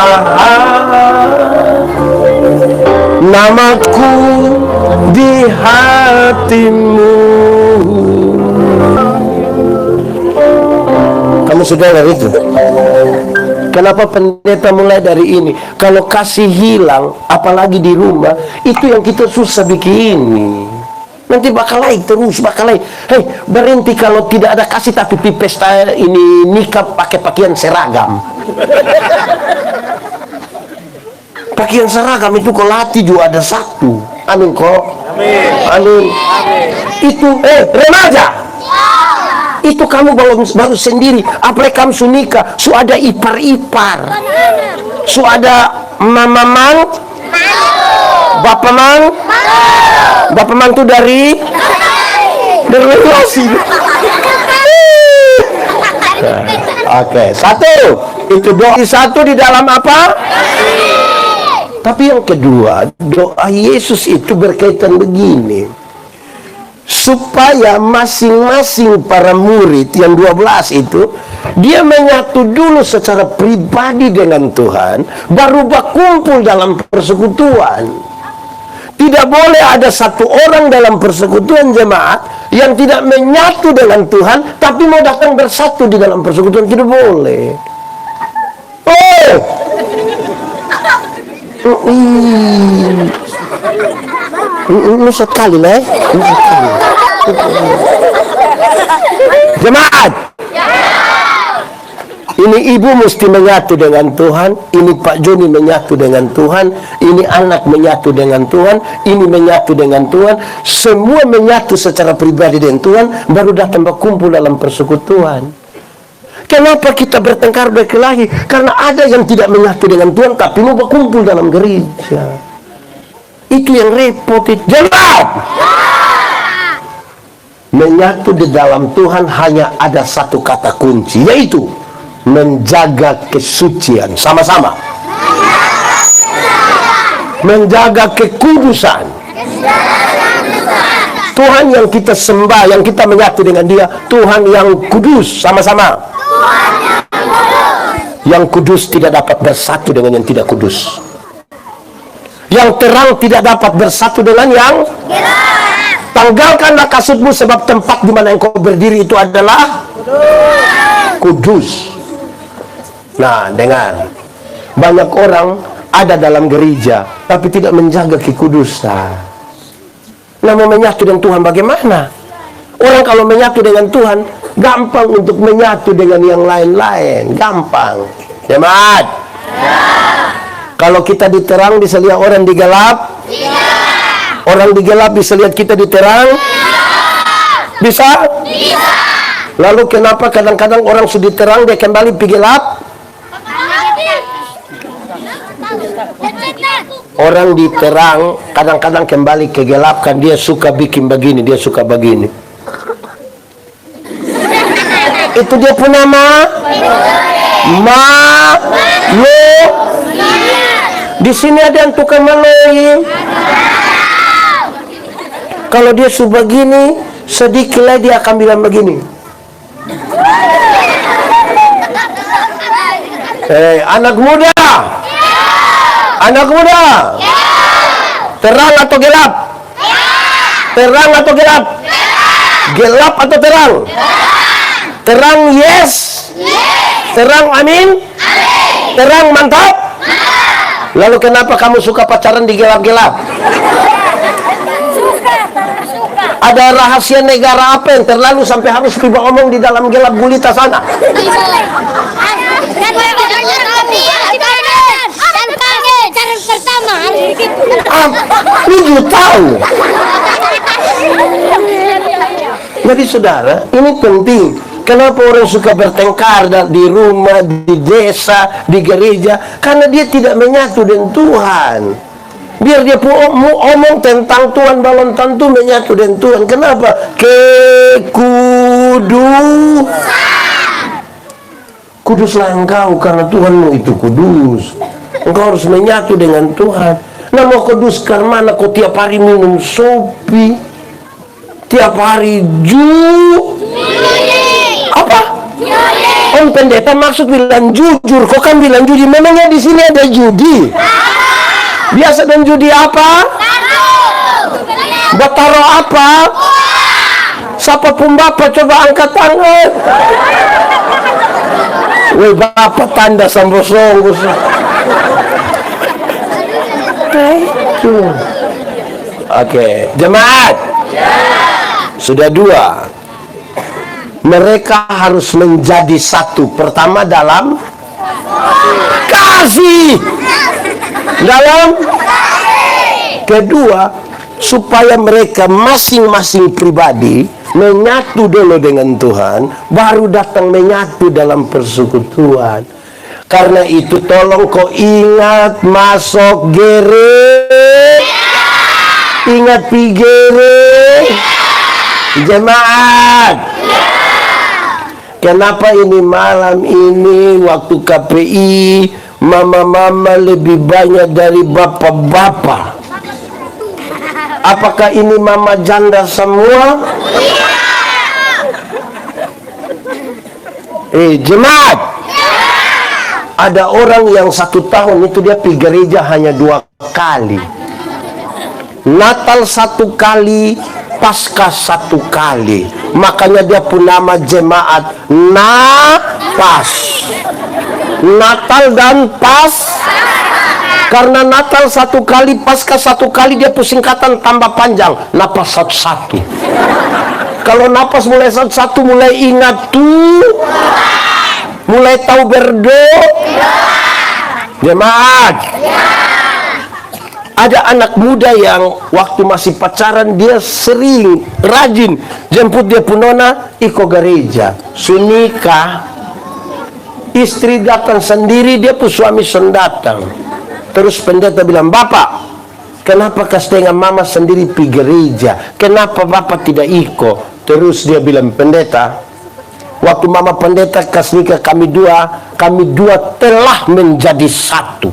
namaku di hatimu. Kamu sudah dengar itu? Kenapa pendeta mulai dari ini? Kalau kasih hilang, apalagi di rumah, itu yang kita susah bikin. Nanti bakalai terus, bakalai. Hei, berhenti kalau tidak ada kasih tapi di pesta ini nikah pakai pakaian seragam. Pakaian seragam itu kalau latih juga ada satu. Amin kok. Amin. Amin. Itu, remaja. Itu kamu baru sendiri. Apalagi kamu sunika, su ada ipar-ipar, su ada mama Bapak Mang? Bapak Mang itu dari relasi. Oke, satu. Itu doa satu di dalam apa? Tapi yang kedua, doa Yesus itu berkaitan begini. Supaya masing-masing para murid yang 12 itu, dia menyatu dulu secara pribadi dengan Tuhan, baru berkumpul dalam persekutuan. Tidak boleh ada satu orang dalam persekutuan jemaat yang tidak menyatu dengan Tuhan, tapi mau datang bersatu di dalam persekutuan. Tidak boleh. Ini sekali lah. Jemaat, ini ibu mesti menyatu dengan Tuhan, ini Pak Joni menyatu dengan Tuhan, ini anak menyatu dengan Tuhan, ini menyatu dengan Tuhan, semua menyatu secara pribadi dengan Tuhan, baru datang berkumpul dalam persekutuan. Kenapa kita bertengkar berkelahi? Karena ada yang tidak menyatu dengan Tuhan, tapi mau berkumpul dalam gereja. Itu yang repot. Jemaat, menyatu di dalam Tuhan hanya ada satu kata kunci, yaitu menjaga kesucian sama-sama, menjaga kekudusan. Tuhan yang kita sembah, yang kita menyatu dengan Dia, Tuhan yang kudus sama-sama. Yang kudus tidak dapat bersatu dengan yang tidak kudus. Yang terang tidak dapat bersatu dengan yang gelap. Tanggalkanlah kasutmu, sebab tempat di mana engkau berdiri itu adalah kudus. Nah, dengar. Banyak orang ada dalam gereja, tapi tidak menjaga kekudusan. Nah, mau menyatu dengan Tuhan bagaimana? Orang kalau menyatu dengan Tuhan, gampang untuk menyatu dengan yang lain-lain. Gampang. Jemaat. Ya. Kalau kita diterang, bisa lihat orang di gelap? Iya. Orang di gelap bisa lihat kita diterang? Iya. Bisa? Bisa. Lalu kenapa kadang-kadang orang sudah diterang, dia kembali pergi gelap? Orang diterang kadang-kadang kembali ke gelap, kan dia suka bikin begini, dia suka begini. Itu dia pun nama di sini ada yang tukang maloi. Kalau dia suka begini, sedikit lagi dia akan bilang begini. Hei, anak muda, anak muda, terang atau gelap? Terang atau gelap? Gelap atau terang? Terang yes. Terang amin. Terang mantap. Lalu kenapa kamu suka pacaran di gelap-gelap? Ada rahasia negara apa yang terlalu sampai harus tiba omong di dalam gelap gulita sana? Lu tahu? Jadi saudara, ini penting. Kenapa orang suka bertengkar di rumah, di desa, di gereja? Karena dia tidak menyatu dengan Tuhan. Biar dia omong tentang Tuhan, belum tentu menyatu dengan Tuhan. Kenapa? Kekudusan. Kuduslah engkau, karena Tuhanmu itu kudus. Engkau harus menyatu dengan Tuhan. Nah, mau kuduskan mana? Kau tiap hari minum sopi, tiap hari apa? Om pendeta maksud bilang jujur, kok kan bilang judi? Memangnya di sini ada judi? Biasa dan judi apa? Bataro apa? Siapapun bapak coba angkat tangan. Woi bapak tanda sambosong. Oke, jemaat. Sudah dua. Mereka harus menjadi satu. Pertama dalam kasih. Dalam kedua, supaya mereka masing-masing pribadi menyatu dulu dengan Tuhan, baru datang menyatu dalam persekutuan. Karena itu tolong kau ingat masuk gereja. Ingat pigere jemaat. Kenapa ini malam ini waktu KPI mama-mama lebih banyak dari bapak-bapak? Apakah ini mama janda semua? Jemaat, ada orang yang 1 tahun itu dia pergi gereja hanya 2 kali. Natal 1 kali, Paskah 1 kali. Makanya dia pun nama jemaat Napas. Natal dan Pas. Karena Natal 1 kali, Paskah 1 kali, dia singkatan tambah panjang, Napas 1-1. Kalau napas mulai 1-1, mulai ingat tuh, mulai tahu berdoa. Jemaat, ada anak muda yang waktu masih pacaran dia sering rajin jemput dia punona iko gereja. Sunikah, istri datang sendiri, dia pun suami datang. Terus pendeta bilang, "Bapak, kenapa kasih mama sendiri pergi gereja? Kenapa bapak tidak iko?" Terus dia bilang, "Pendeta, waktu mama pendeta kasih nikah kami dua telah menjadi satu.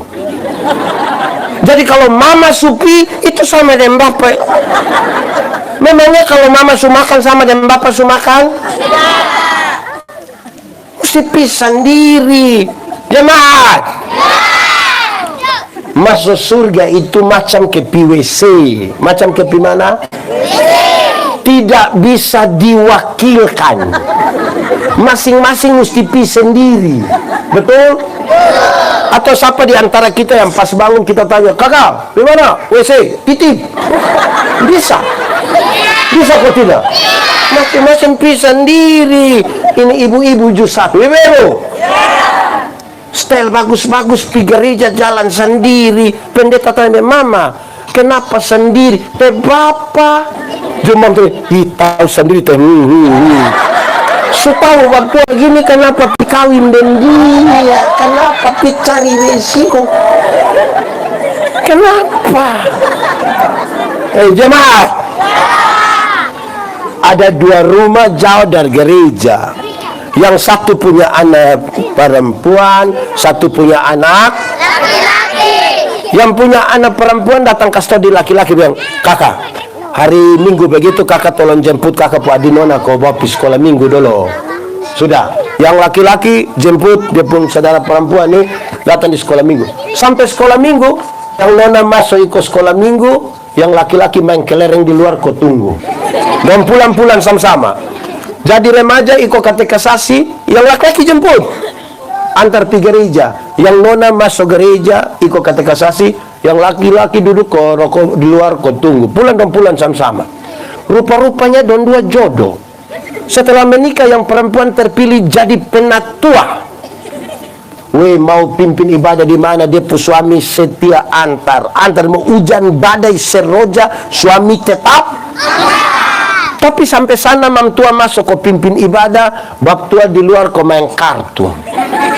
Jadi kalau mama supi itu sama dengan bapak. Memangnya kalau mama sumakan sama dengan bapak sumakan? Mesti pisah sendiri. Jemaat, masuk surga itu macam ke PWC. Macam ke mana? Tidak bisa diwakilkan. Masing-masing mesti pisah sendiri. Betul? Atau siapa di antara kita yang pas bangun kita tanya, "Kakak, di mana WC? Titip." Bisa? Bisa kok tidak? Masing-masing pisah sendiri. Ini ibu-ibu jusat. Ibu, style bagus-bagus pergi gereja jalan sendiri. Pendeta tanya, "Mama, kenapa sendiri?" Bapak cuma tahu sendiri teh. Setahu waktu gini kenapa pikawin dan dia, kenapa picari resiko, kenapa? Jemaat, ada 2 rumah jauh dari gereja. Yang satu punya anak perempuan, satu punya anak laki-laki. Yang punya anak perempuan datang kasih di laki-laki bilang, "Kakak, hari Minggu begitu kakak tolong jemput kakak Pak Adinona kau bawa pergi sekolah Minggu dulu." Sudah. Yang laki-laki jemput dia pun saudara perempuan nih datang di sekolah Minggu. Sampai sekolah Minggu, yang nona masuk ikut sekolah Minggu, yang laki-laki main kelereng di luar kau tunggu. Dan pulang-pulang sama-sama. Jadi remaja ikut katekisasi, yang laki-laki jemput antar pergi gereja. Yang nona masuk gereja ikut katekisasi, yang laki-laki duduk kau rokok di luar kau tunggu. Pulang dan pulang sama-sama. Rupa-rupanya don 2 jodoh. Setelah menikah yang perempuan terpilih jadi penatua. Mau pimpin ibadah di mana dia pun suami setia antar mau hujan badai seroja suami tetap. Tapi sampai sana mam tua masuk kau pimpin ibadah, bab tua di luar kau main kartu.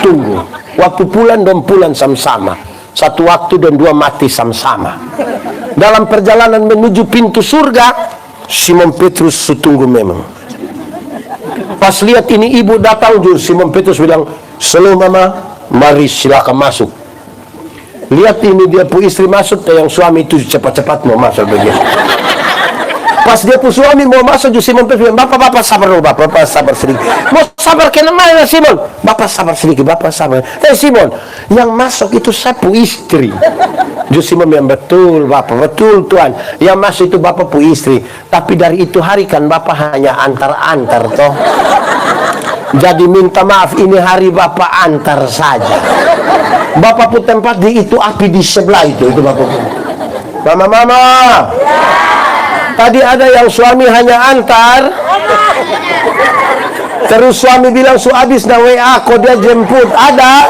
Tunggu. Waktu pulang dan pulang sama-sama. Satu waktu dan 2 mati sama-sama. Dalam perjalanan menuju pintu surga, Simon Petrus tunggu memang. Pas lihat ini ibu datang, Simon Petrus bilang, "Selalu mama, mari silakan masuk." Lihat ini dia pun istri masuk, yang suami itu cepat-cepat mau masuk begitu. Pas dia pun suami mau masuk, Simon Petrus bilang, "Bapak sabar dulu, bapak sabar sedikit." "Mau sabar kenapa Simon?" "Bapak sabar sedikit, bapak sabar." Simon, yang masuk itu saya pun istri. Simon bilang, "Betul bapak, betul Tuhan. Yang masuk itu bapak pun istri. Tapi dari itu hari kan bapak hanya antar-antar toh. Jadi minta maaf, ini hari bapak antar saja. Bapak pun tempat di itu api di sebelah itu bapak pun." Mama. Tadi ada yang suami hanya antar. Terus suami bilang habis na WA kok dia jemput. Ada.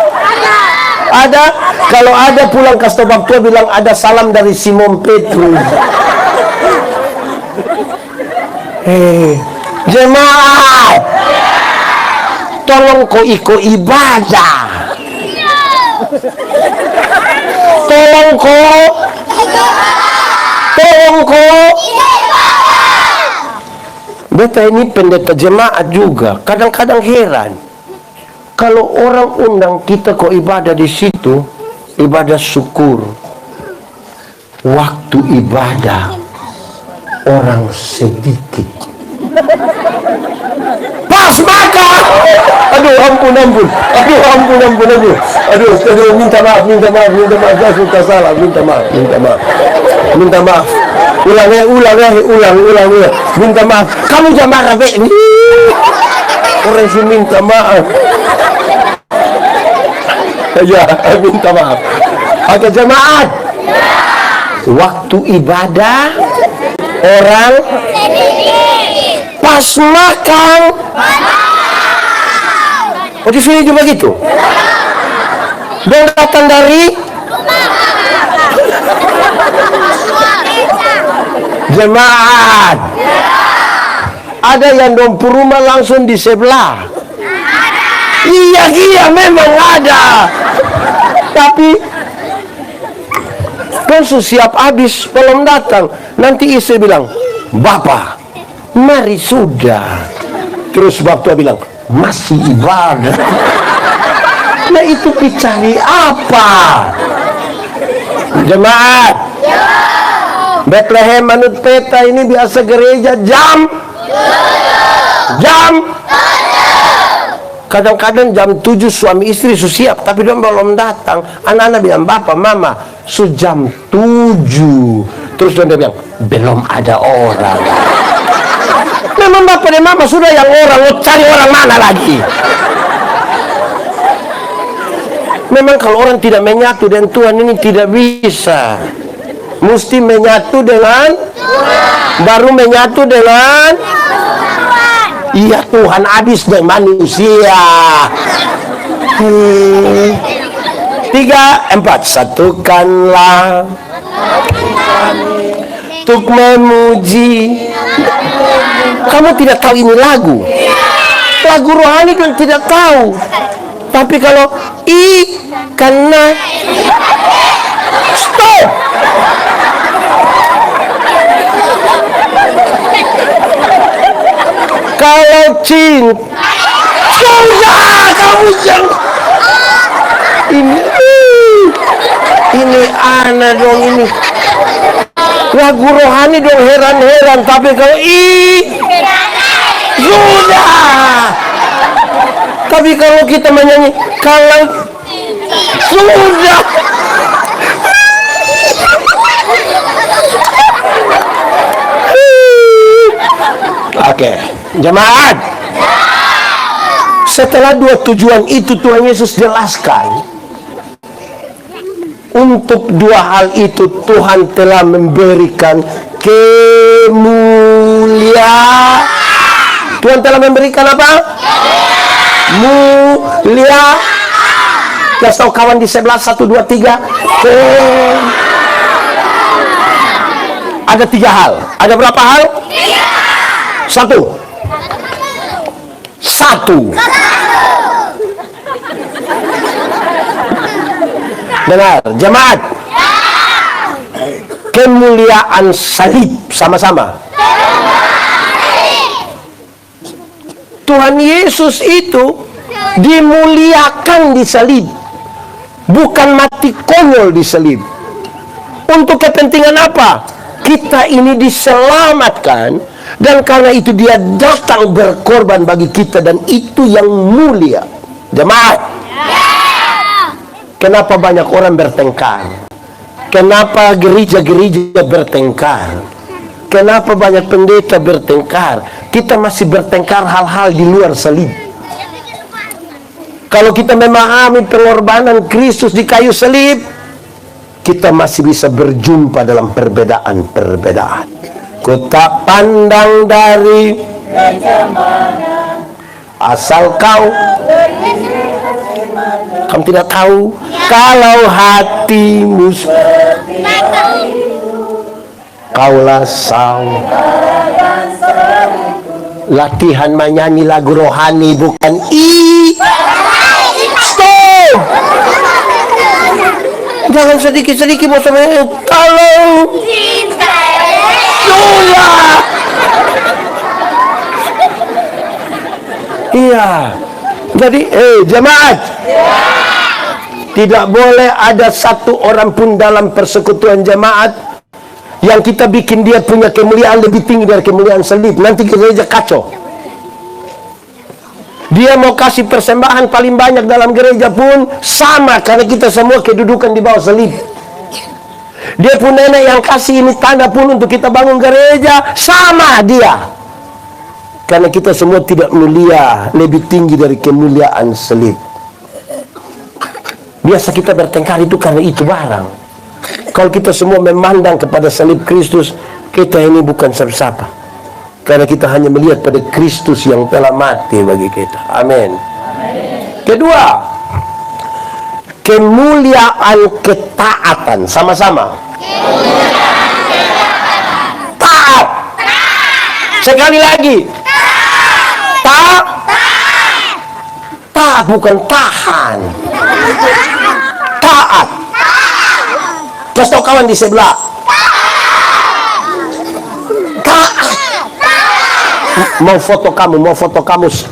Kalau ada pulang ke stobak tua bilang ada salam dari Simon Petrus. Jemaat, tolong kau ikut ibadah. Tolong pokok beta ini pendeta jemaat juga kadang-kadang heran kalau orang undang kita kok ibadah di situ, ibadah syukur, waktu ibadah orang sedikit. Pas makan, aduh ampun, aduh minta maaf, saya suka salah, minta maaf. Ulang, minta maaf. Kamu jangan marah, Be. Orang sih minta maaf. Ya, minta maaf. Oke, jemaat. Waktu ibadah orang pas makan. Oh, di sini juga gitu. Dan datang dari jemaat. Ada yang dompu rumah langsung di sebelah. Iya, memang ada. Tapi pensu siap habis belum datang. Nanti istri bilang, "Bapak, mari sudah." Terus bapak bilang, "Masih ibadah." Nah itu dicari apa? Jemaat Bethlehem Manut Peta ini biasa gereja jam kadang-kadang jam 7 suami istri siap tapi dia belum datang. Anak-anak bilang, "Bapak, Mama, jam 7." Terus dia bilang, "Belum ada orang." Memang Bapak dan Mama sudah yang orang, mau cari orang mana lagi? Memang kalau orang tidak menyatu dengan Tuhan ini tidak bisa. Mesti menyatu dengan baru menyatu dengan iya Tuhan habis dengan manusia. 3, 4 satukanlah untuk memuji. Kamu tidak tahu ini lagu rohani kan tidak tahu. Tapi kalau karena stop. Kalau cinta sudah kamu jangan ini anak dong ini lagu rohani dong heran-heran. Tapi kalau sudah. Tapi kalau kita menyanyi kalau sudah oke, jemaat. Setelah 2 tujuan itu Tuhan Yesus jelaskan. Untuk 2 hal itu Tuhan telah memberikan kemuliaan. Tuhan telah memberikan apa? Mulia. Kasih tahu kawan di sebelah 1, 2, 3. Ada 3 hal. Ada berapa hal? 1. Dengar, jemaat. Kemuliaan salib sama-sama. Tuhan Yesus itu dimuliakan di salib, bukan mati konyol di salib. Untuk kepentingan apa? Kita ini diselamatkan, dan karena itu dia datang berkorban bagi kita, dan itu yang mulia. Jemaat, kenapa banyak orang bertengkar? Kenapa gereja-gereja bertengkar? Kenapa banyak pendeta bertengkar? Kita masih bertengkar hal-hal di luar salib. Kalau kita memahami pengorbanan Kristus di kayu salib, kita masih bisa berjumpa dalam perbedaan-perbedaan. Ku tak pandang dari asal kamu tidak tahu kalau hatimu kaulah latihan menyanyi lagu rohani, bukan stop. Jangan sedikit-sedikit kalau Sudah. Iya. Jadi, jemaat. Tidak boleh ada satu orang pun dalam persekutuan jemaat yang kita bikin dia punya kemuliaan lebih tinggi dari kemuliaan salib. Nanti gereja kacau. Dia mau kasih persembahan paling banyak dalam gereja pun sama, karena kita semua kedudukan di bawah salib. Dia pun nenek yang kasih ini tanda pun untuk kita bangun gereja, sama dia. Karena kita semua tidak mulia lebih tinggi dari kemuliaan salib. Biasa kita bertengkar itu karena itu barang. Kalau kita semua memandang kepada salib Kristus, kita ini bukan siapa-siapa. Karena kita hanya melihat pada Kristus yang telah mati bagi kita. Amin. Kedua, kemuliaan ketaatan. Sama-sama. Taat. Sekali lagi. Taat bukan tahan. Taat. Kasih tahu kawan di sebelah. Taat. Mau foto kamu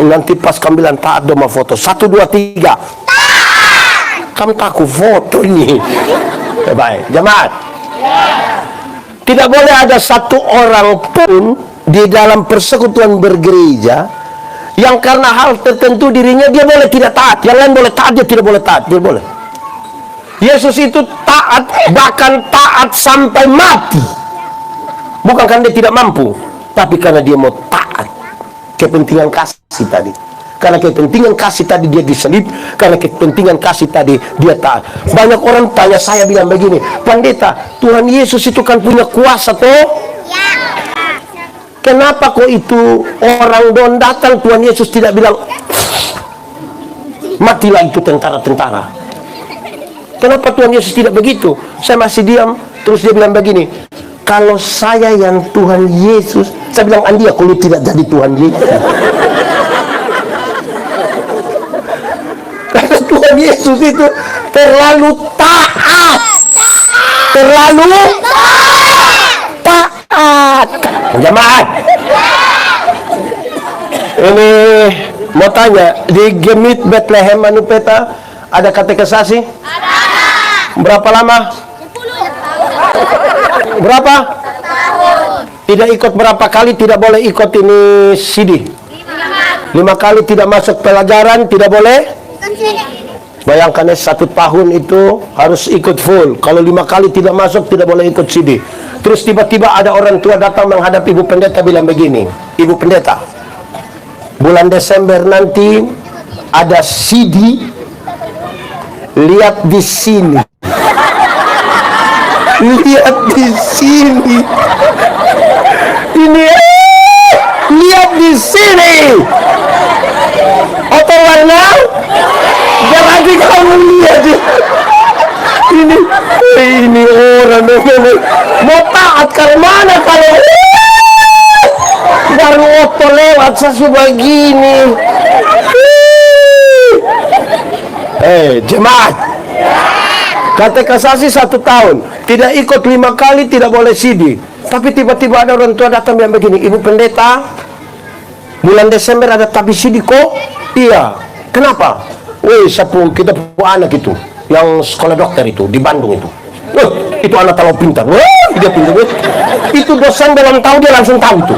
nanti pas kamu bilang taat dong, mau foto 1, 2, 3. Kamu takut foto ini. Baik, jemaat. Tidak boleh ada satu orang pun di dalam persekutuan bergereja yang karena hal tertentu dirinya dia boleh tidak taat, yang lain boleh taat, dia tidak boleh taat. Dia boleh. Yesus itu taat, bahkan taat sampai mati. Bukan karena dia tidak mampu, tapi karena dia mau taat. Kepentingan kasih tadi. Karena kepentingan kasih tadi dia disalib, karena kepentingan kasih tadi dia taat. Banyak orang tanya saya bilang begini, pendeta, Tuhan Yesus itu kan punya kuasa toh? Kenapa kok itu orang don datang Tuhan Yesus tidak bilang matilah itu tentara-tentara? Kenapa Tuhan Yesus tidak begitu? Saya masih diam. Terus dia bilang begini, kalau saya yang Tuhan Yesus, saya bilang Andia kalau tidak jadi Tuhan Yesus. Karena Tuhan Yesus itu terlalu taat. Terlalu taat. Jemaat, ini mau tanya, di Gemit Bethlehem Manupeta ada katekisasi? Ada. Berapa lama? 10. Berapa? Tahun. Tidak ikut berapa kali? Tidak boleh ikut ini CD. 5 kali tidak masuk pelajaran, tidak boleh? Bayangkan 1 tahun itu harus ikut full. Kalau 5 kali tidak masuk, tidak boleh ikut CD. Terus tiba-tiba ada orang tua datang menghadap ibu pendeta bilang begini, Ibu pendeta, bulan Desember nanti ada CD, lihat di sini. Lihat di sini. Ini lihat di sini. Oto warna? Jangan kamu lihat. Ini orang mau taat kalau mana kalau baru oto lewat sesuai begini. Jemaat, katekisasi 1 tahun, tidak ikut 5 kali, tidak boleh CD. Tapi tiba-tiba ada orang tua datang bilang begini, Ibu pendeta, bulan Desember ada tabis CD kok? Iya. Kenapa? Sapu kita punya anak itu yang sekolah dokter itu di Bandung itu. Itu anak terlalu pintar. Dia pintar. Itu dosen dalam tahu dia langsung tahu itu.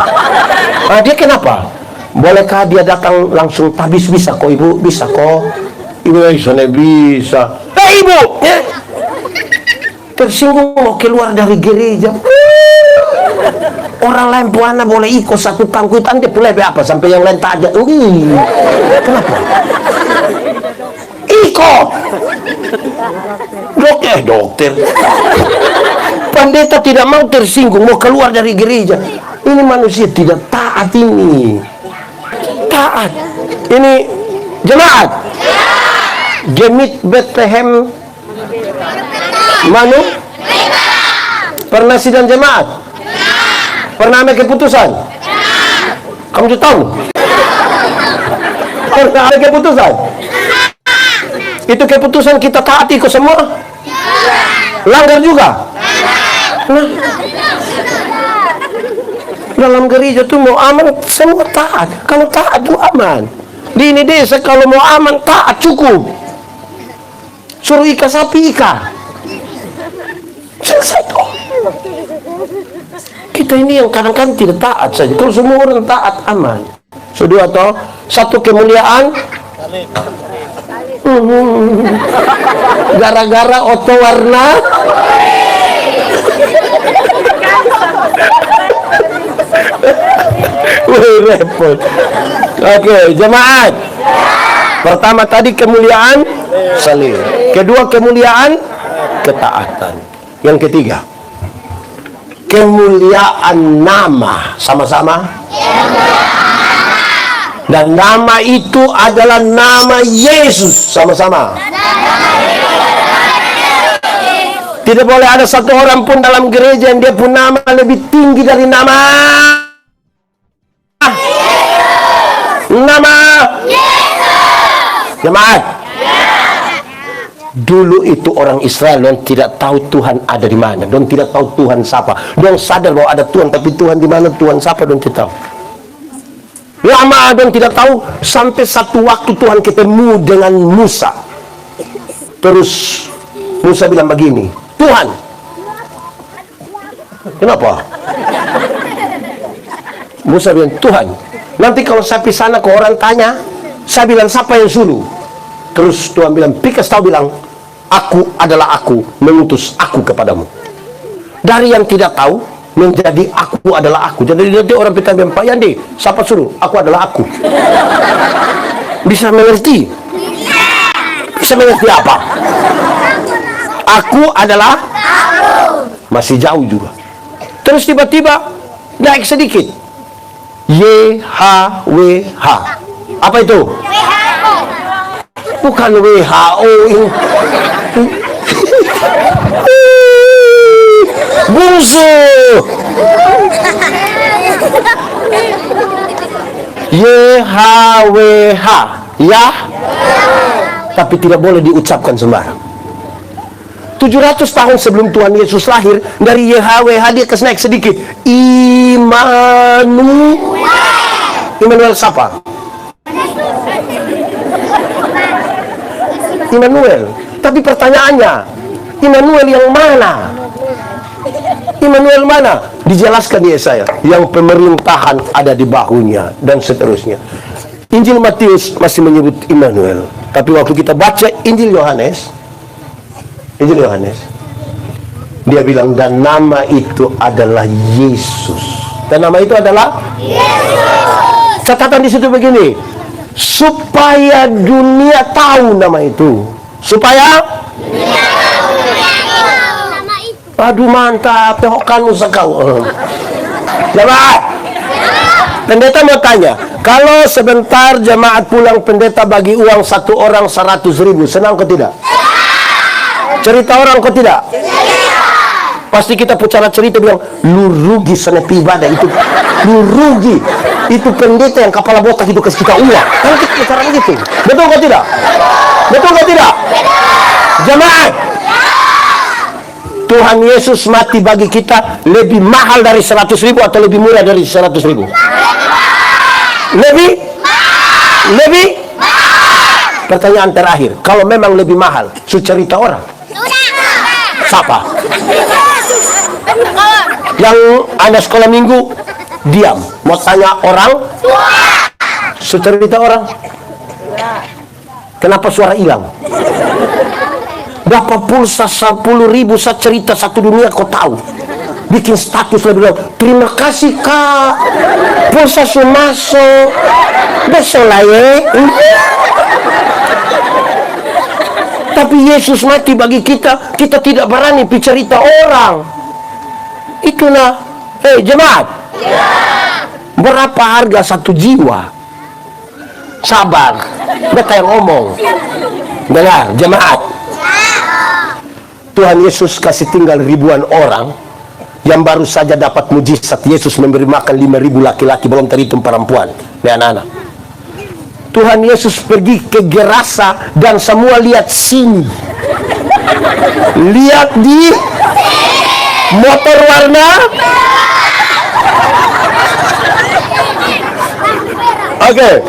Dia kenapa? Bolehkah dia datang langsung tabis? Bisa kok Ibu, bisa kok. Ibu bisa. Ibu tersinggung mau keluar dari gereja. Orang lain puana boleh ikut 1 tangkuit, anda boleh apa sampai yang lain tak ada. Kenapa? Ikut. Dokter. Pendeta tidak mau tersinggung, mau keluar dari gereja. Ini manusia tidak taat ini. Taat. Ini jemaat. Gemit Bethlehem Manu? Pernah sidang jemaat? Pernah ambil keputusan? Kamu sudah tahu? Pernah ada keputusan? Itu keputusan kita taati ke semua? Langgar juga? Nah, Dalam gereja tuh mau aman, semua taat. Kalau taat tuh aman. Di ini desa kalau mau aman, taat cukup. Suruh ika sapi, ika. Selesai toh. Kita ini yang kadang-kadang tidak taat saja. Kalau semua orang taat, aman. Sudah toh. Satu kemuliaan. Gara-gara oto warna. Repot. Oke, jemaat. Pertama tadi kemuliaan salib. Kedua kemuliaan ketaatan. Yang ketiga kemuliaan nama. Sama-sama. Dan nama itu adalah nama Yesus. Sama-sama. Tidak boleh ada satu orang pun dalam gereja yang dia pun nama lebih tinggi dari nama Yesus. Jemaat. Dulu itu orang Israel don tidak tahu Tuhan ada di mana, don tidak tahu Tuhan siapa. Don sadar bahwa ada Tuhan, tapi Tuhan di mana, Tuhan siapa don tidak tahu. Lama don tidak tahu sampai satu waktu Tuhan ketemu dengan Musa. Terus Musa bilang begini, Tuhan, kenapa? Musa bilang, Tuhan, nanti kalau saya pergi sana ke orang tanya, saya bilang siapa yang suruh? Terus Tuhan bilang, Pikas tahu bilang, aku adalah aku, mengutus aku kepadamu. Dari yang tidak tahu menjadi aku adalah aku. Jadi nanti orang kita bilang, Pak Yandi, siapa suruh? Aku adalah aku. Bisa mengerti? Bisa mengerti apa? Aku adalah masih jauh juga. Terus tiba-tiba naik sedikit. YHWH. Apa itu? Bukan WHO. Bungsu. YHWH. Ya. Tapi tidak boleh diucapkan sembarang. 700 tahun sebelum Tuhan Yesus lahir, dari YHWH dia naik sedikit. Immanuel siapa? Immanuel. Tapi pertanyaannya, Immanuel yang mana? Immanuel mana? Dijelaskan di Yesaya, yang pemerintahan ada di bahunya dan seterusnya. Injil Matius masih menyebut Immanuel, tapi waktu kita baca Injil Yohanes, dia bilang, dan nama itu adalah Yesus. Dan nama itu adalah Yesus. Catatan di situ begini, supaya dunia tahu nama itu. Supaya nama itu. Aduh mantap, tehokan usakau. Jemaat, pendeta mau tanya, kalau sebentar jemaat pulang, pendeta bagi uang satu orang 100.000, senang ke tidak? Cerita orang kok tidak? Pasti kita pucara cerita bilang, lu rugi senepi ibadah itu. Lu rugi. Itu pendeta yang kepala botak itu kasih kita uang. Kalau kita bicara begitu. Betul kok tidak? Betul kok tidak? Jemaat. Tuhan Yesus mati bagi kita lebih mahal dari 100.000 atau lebih murah dari 100.000? Lebih? Pertanyaan terakhir. Kalau memang lebih mahal, cerita orang. Siapa? Yang ada sekolah minggu diam, mau tanya orang, cerita orang. Kenapa suara hilang? Berapa pulsa 10.000 saya cerita satu dunia kau tahu. Bikin status lebih bilang, terima kasih kak, pulsa sumaso, besok lah ya. Tapi Yesus mati bagi kita, kita tidak berani cerita orang. Itu nah, jemaat. Berapa harga satu jiwa? Sabar, beta yang ngomong. Dengar, jemaat. Tuhan Yesus kasih tinggal ribuan orang yang baru saja dapat mujizat. Yesus memberi makan 5.000 laki-laki, belum terhitung perempuan dan anak-anak. Tuhan Yesus pergi ke Gerasa dan semua lihat sini. Lihat di motor warna Oke.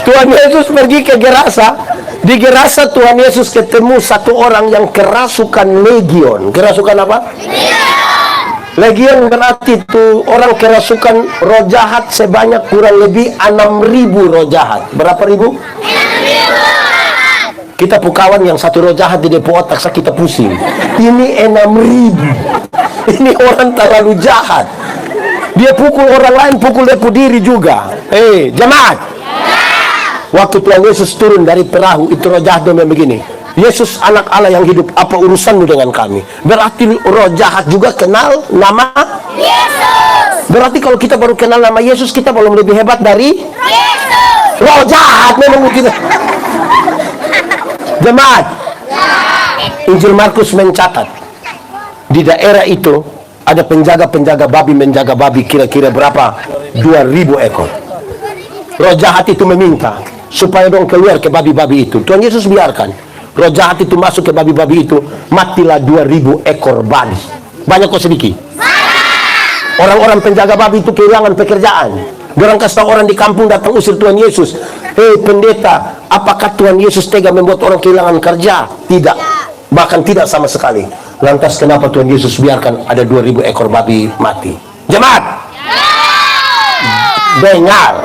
Tuhan Yesus pergi ke Gerasa. Di Gerasa Tuhan Yesus ketemu satu orang yang kerasukan legion. Kerasukan apa? Legion berarti itu orang kerasukan roh jahat sebanyak kurang lebih 6.000 roh jahat. Berapa ribu? 6.000. Kita pukawan yang satu roh jahat di depo otak kita pusing. Ini 6.000. Ini orang terlalu jahat. Dia pukul orang lain, pukul depo diri juga. Jemaat. Waktu Tuhan Yesus turun dari perahu, itu roh jahat memang begini. Yesus anak Allah yang hidup, apa urusanmu dengan kami? Berarti roh jahat juga kenal nama Yesus. Berarti kalau kita baru kenal nama Yesus, kita belum lebih hebat dari Yesus. Roh jahat memang begitu. Jemaat, Injil Markus mencatat di daerah itu ada penjaga-penjaga babi menjaga babi kira-kira berapa? 2.000 ekor. Roh jahat itu meminta supaya dong keluar ke babi-babi itu. Tuhan Yesus biarkan roh jahat itu masuk ke babi-babi itu. Matilah 2.000 ekor babi. Banyak kok sedikit? Orang-orang penjaga babi itu kehilangan pekerjaan. Orang kasih tahu orang di kampung datang usir Tuhan Yesus. Pendeta, apakah Tuhan Yesus tega membuat orang kehilangan kerja? Tidak. Bahkan tidak sama sekali. Lantas kenapa Tuhan Yesus biarkan ada 2.000 ekor babi mati? Jemaat, dengar.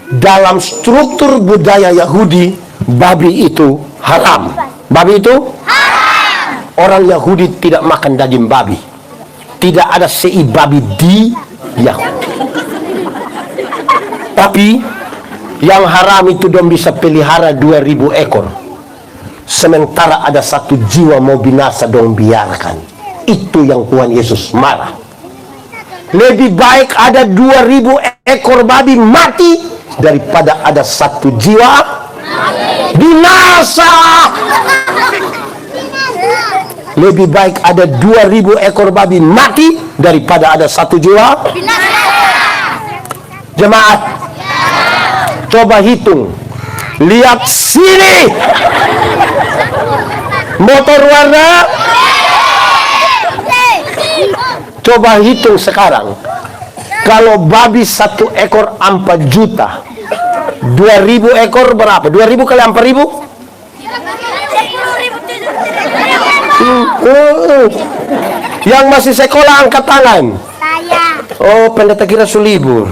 Dalam struktur budaya Yahudi, babi itu haram. Babi itu haram. Orang Yahudi tidak makan daging babi. Tidak ada sei babi di Yahudi. Tapi yang haram itu dong bisa pelihara 2.000 ekor. Sementara ada satu jiwa mau binasa dong biarkan. Itu yang Tuhan Yesus marah. Lebih baik ada 2.000 ekor babi mati daripada ada satu jiwa binasa. Lebih baik ada 2.000 ekor babi mati daripada ada satu jiwa binasa. Jemaat, coba hitung. Lihat sini. Motor warna. Coba hitung sekarang. Kalau babi satu ekor 4 juta, 2.000 ekor berapa? 2.000 kali 4.000? Yang masih sekolah angkat tangan. Saya. Oh, pendeta kira sulibur.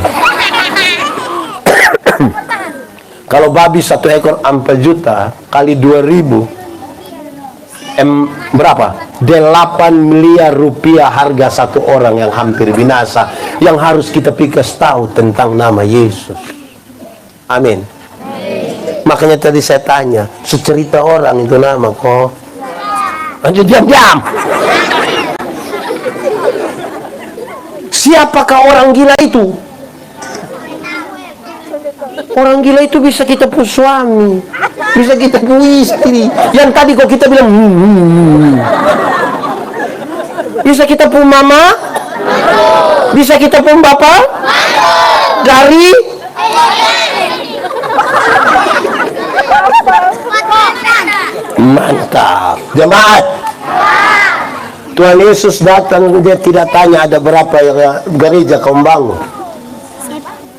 Kalau babi satu ekor 4 juta kali 2.000, berapa? 8 miliar rupiah harga satu orang yang hampir binasa. Yang harus kita pikas tahu tentang nama Yesus. Amin. Makanya tadi saya tanya, secerita orang itu nama kok. Lanjut, diam-diam. Siapakah orang gila itu? Orang gila itu bisa kita pun suami, bisa kita pun istri. Yang tadi kok kita bilang bisa kita pun mama, bisa kita pun bapak dari mantap. Jemaat, Tuhan Yesus datang, dia tidak tanya ada berapa gereja kau bangun,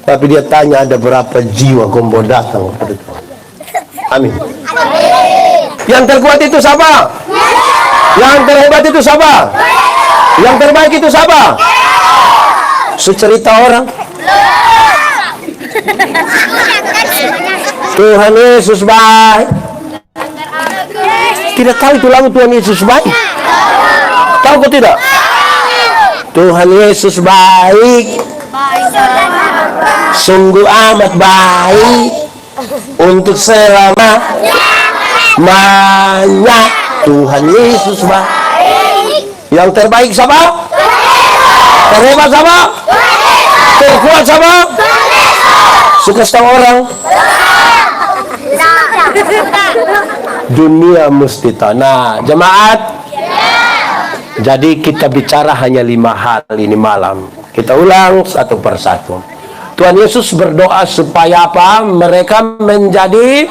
tapi dia tanya ada berapa jiwa kau mau datang kepada Tuhan. Amin. Yang terkuat itu siapa? Yang terhebat itu siapa? Yang terbaik itu siapa? Secerita orang. Tuhan Yesus baik. Tidak tahu itu lagu Tuhan Yesus baik? Tahu kok tidak? Tuhan Yesus baik, sungguh amat baik untuk selamanya. Tuhan Yesus baik. Yang terbaik siapa? Terhebat siapa? Terkuat siapa? Suka sama orang? Dunia mesti tahu. Nah, jemaat, jadi kita bicara hanya 5 hal ini malam. Kita ulang satu persatu. Tuhan Yesus berdoa supaya apa? Mereka menjadi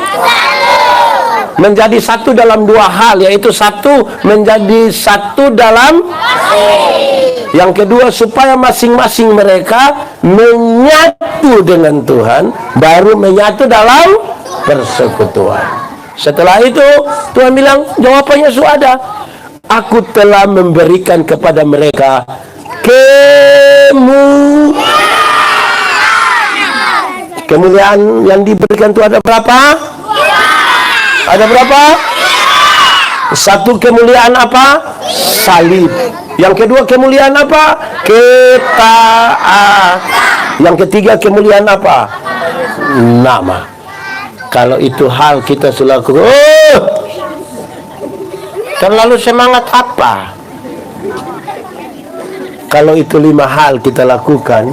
satu dalam 2 hal, yaitu satu menjadi satu dalam kasih. Yang kedua, supaya masing-masing mereka menyatu dengan Tuhan, baru menyatu dalam persekutuan. Setelah itu Tuhan bilang, jawabannya sudah ada. Aku telah memberikan kepada mereka kemuliaan. Yang diberikan itu ada berapa? Ada berapa? Satu, kemuliaan apa? Salib. Yang kedua, kemuliaan apa? Yang ketiga, kemuliaan apa? Nama. Kalau itu hal kita selaku, terlalu semangat apa? Kalau itu 5 hal kita lakukan,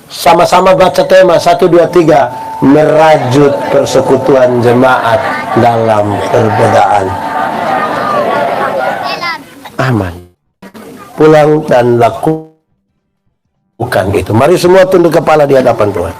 sama-sama baca tema 1, 2, 3, merajut persekutuan jemaat dalam perbedaan. Aman. Pulang dan lakukan gitu. Mari semua tunduk kepala di hadapan Tuhan.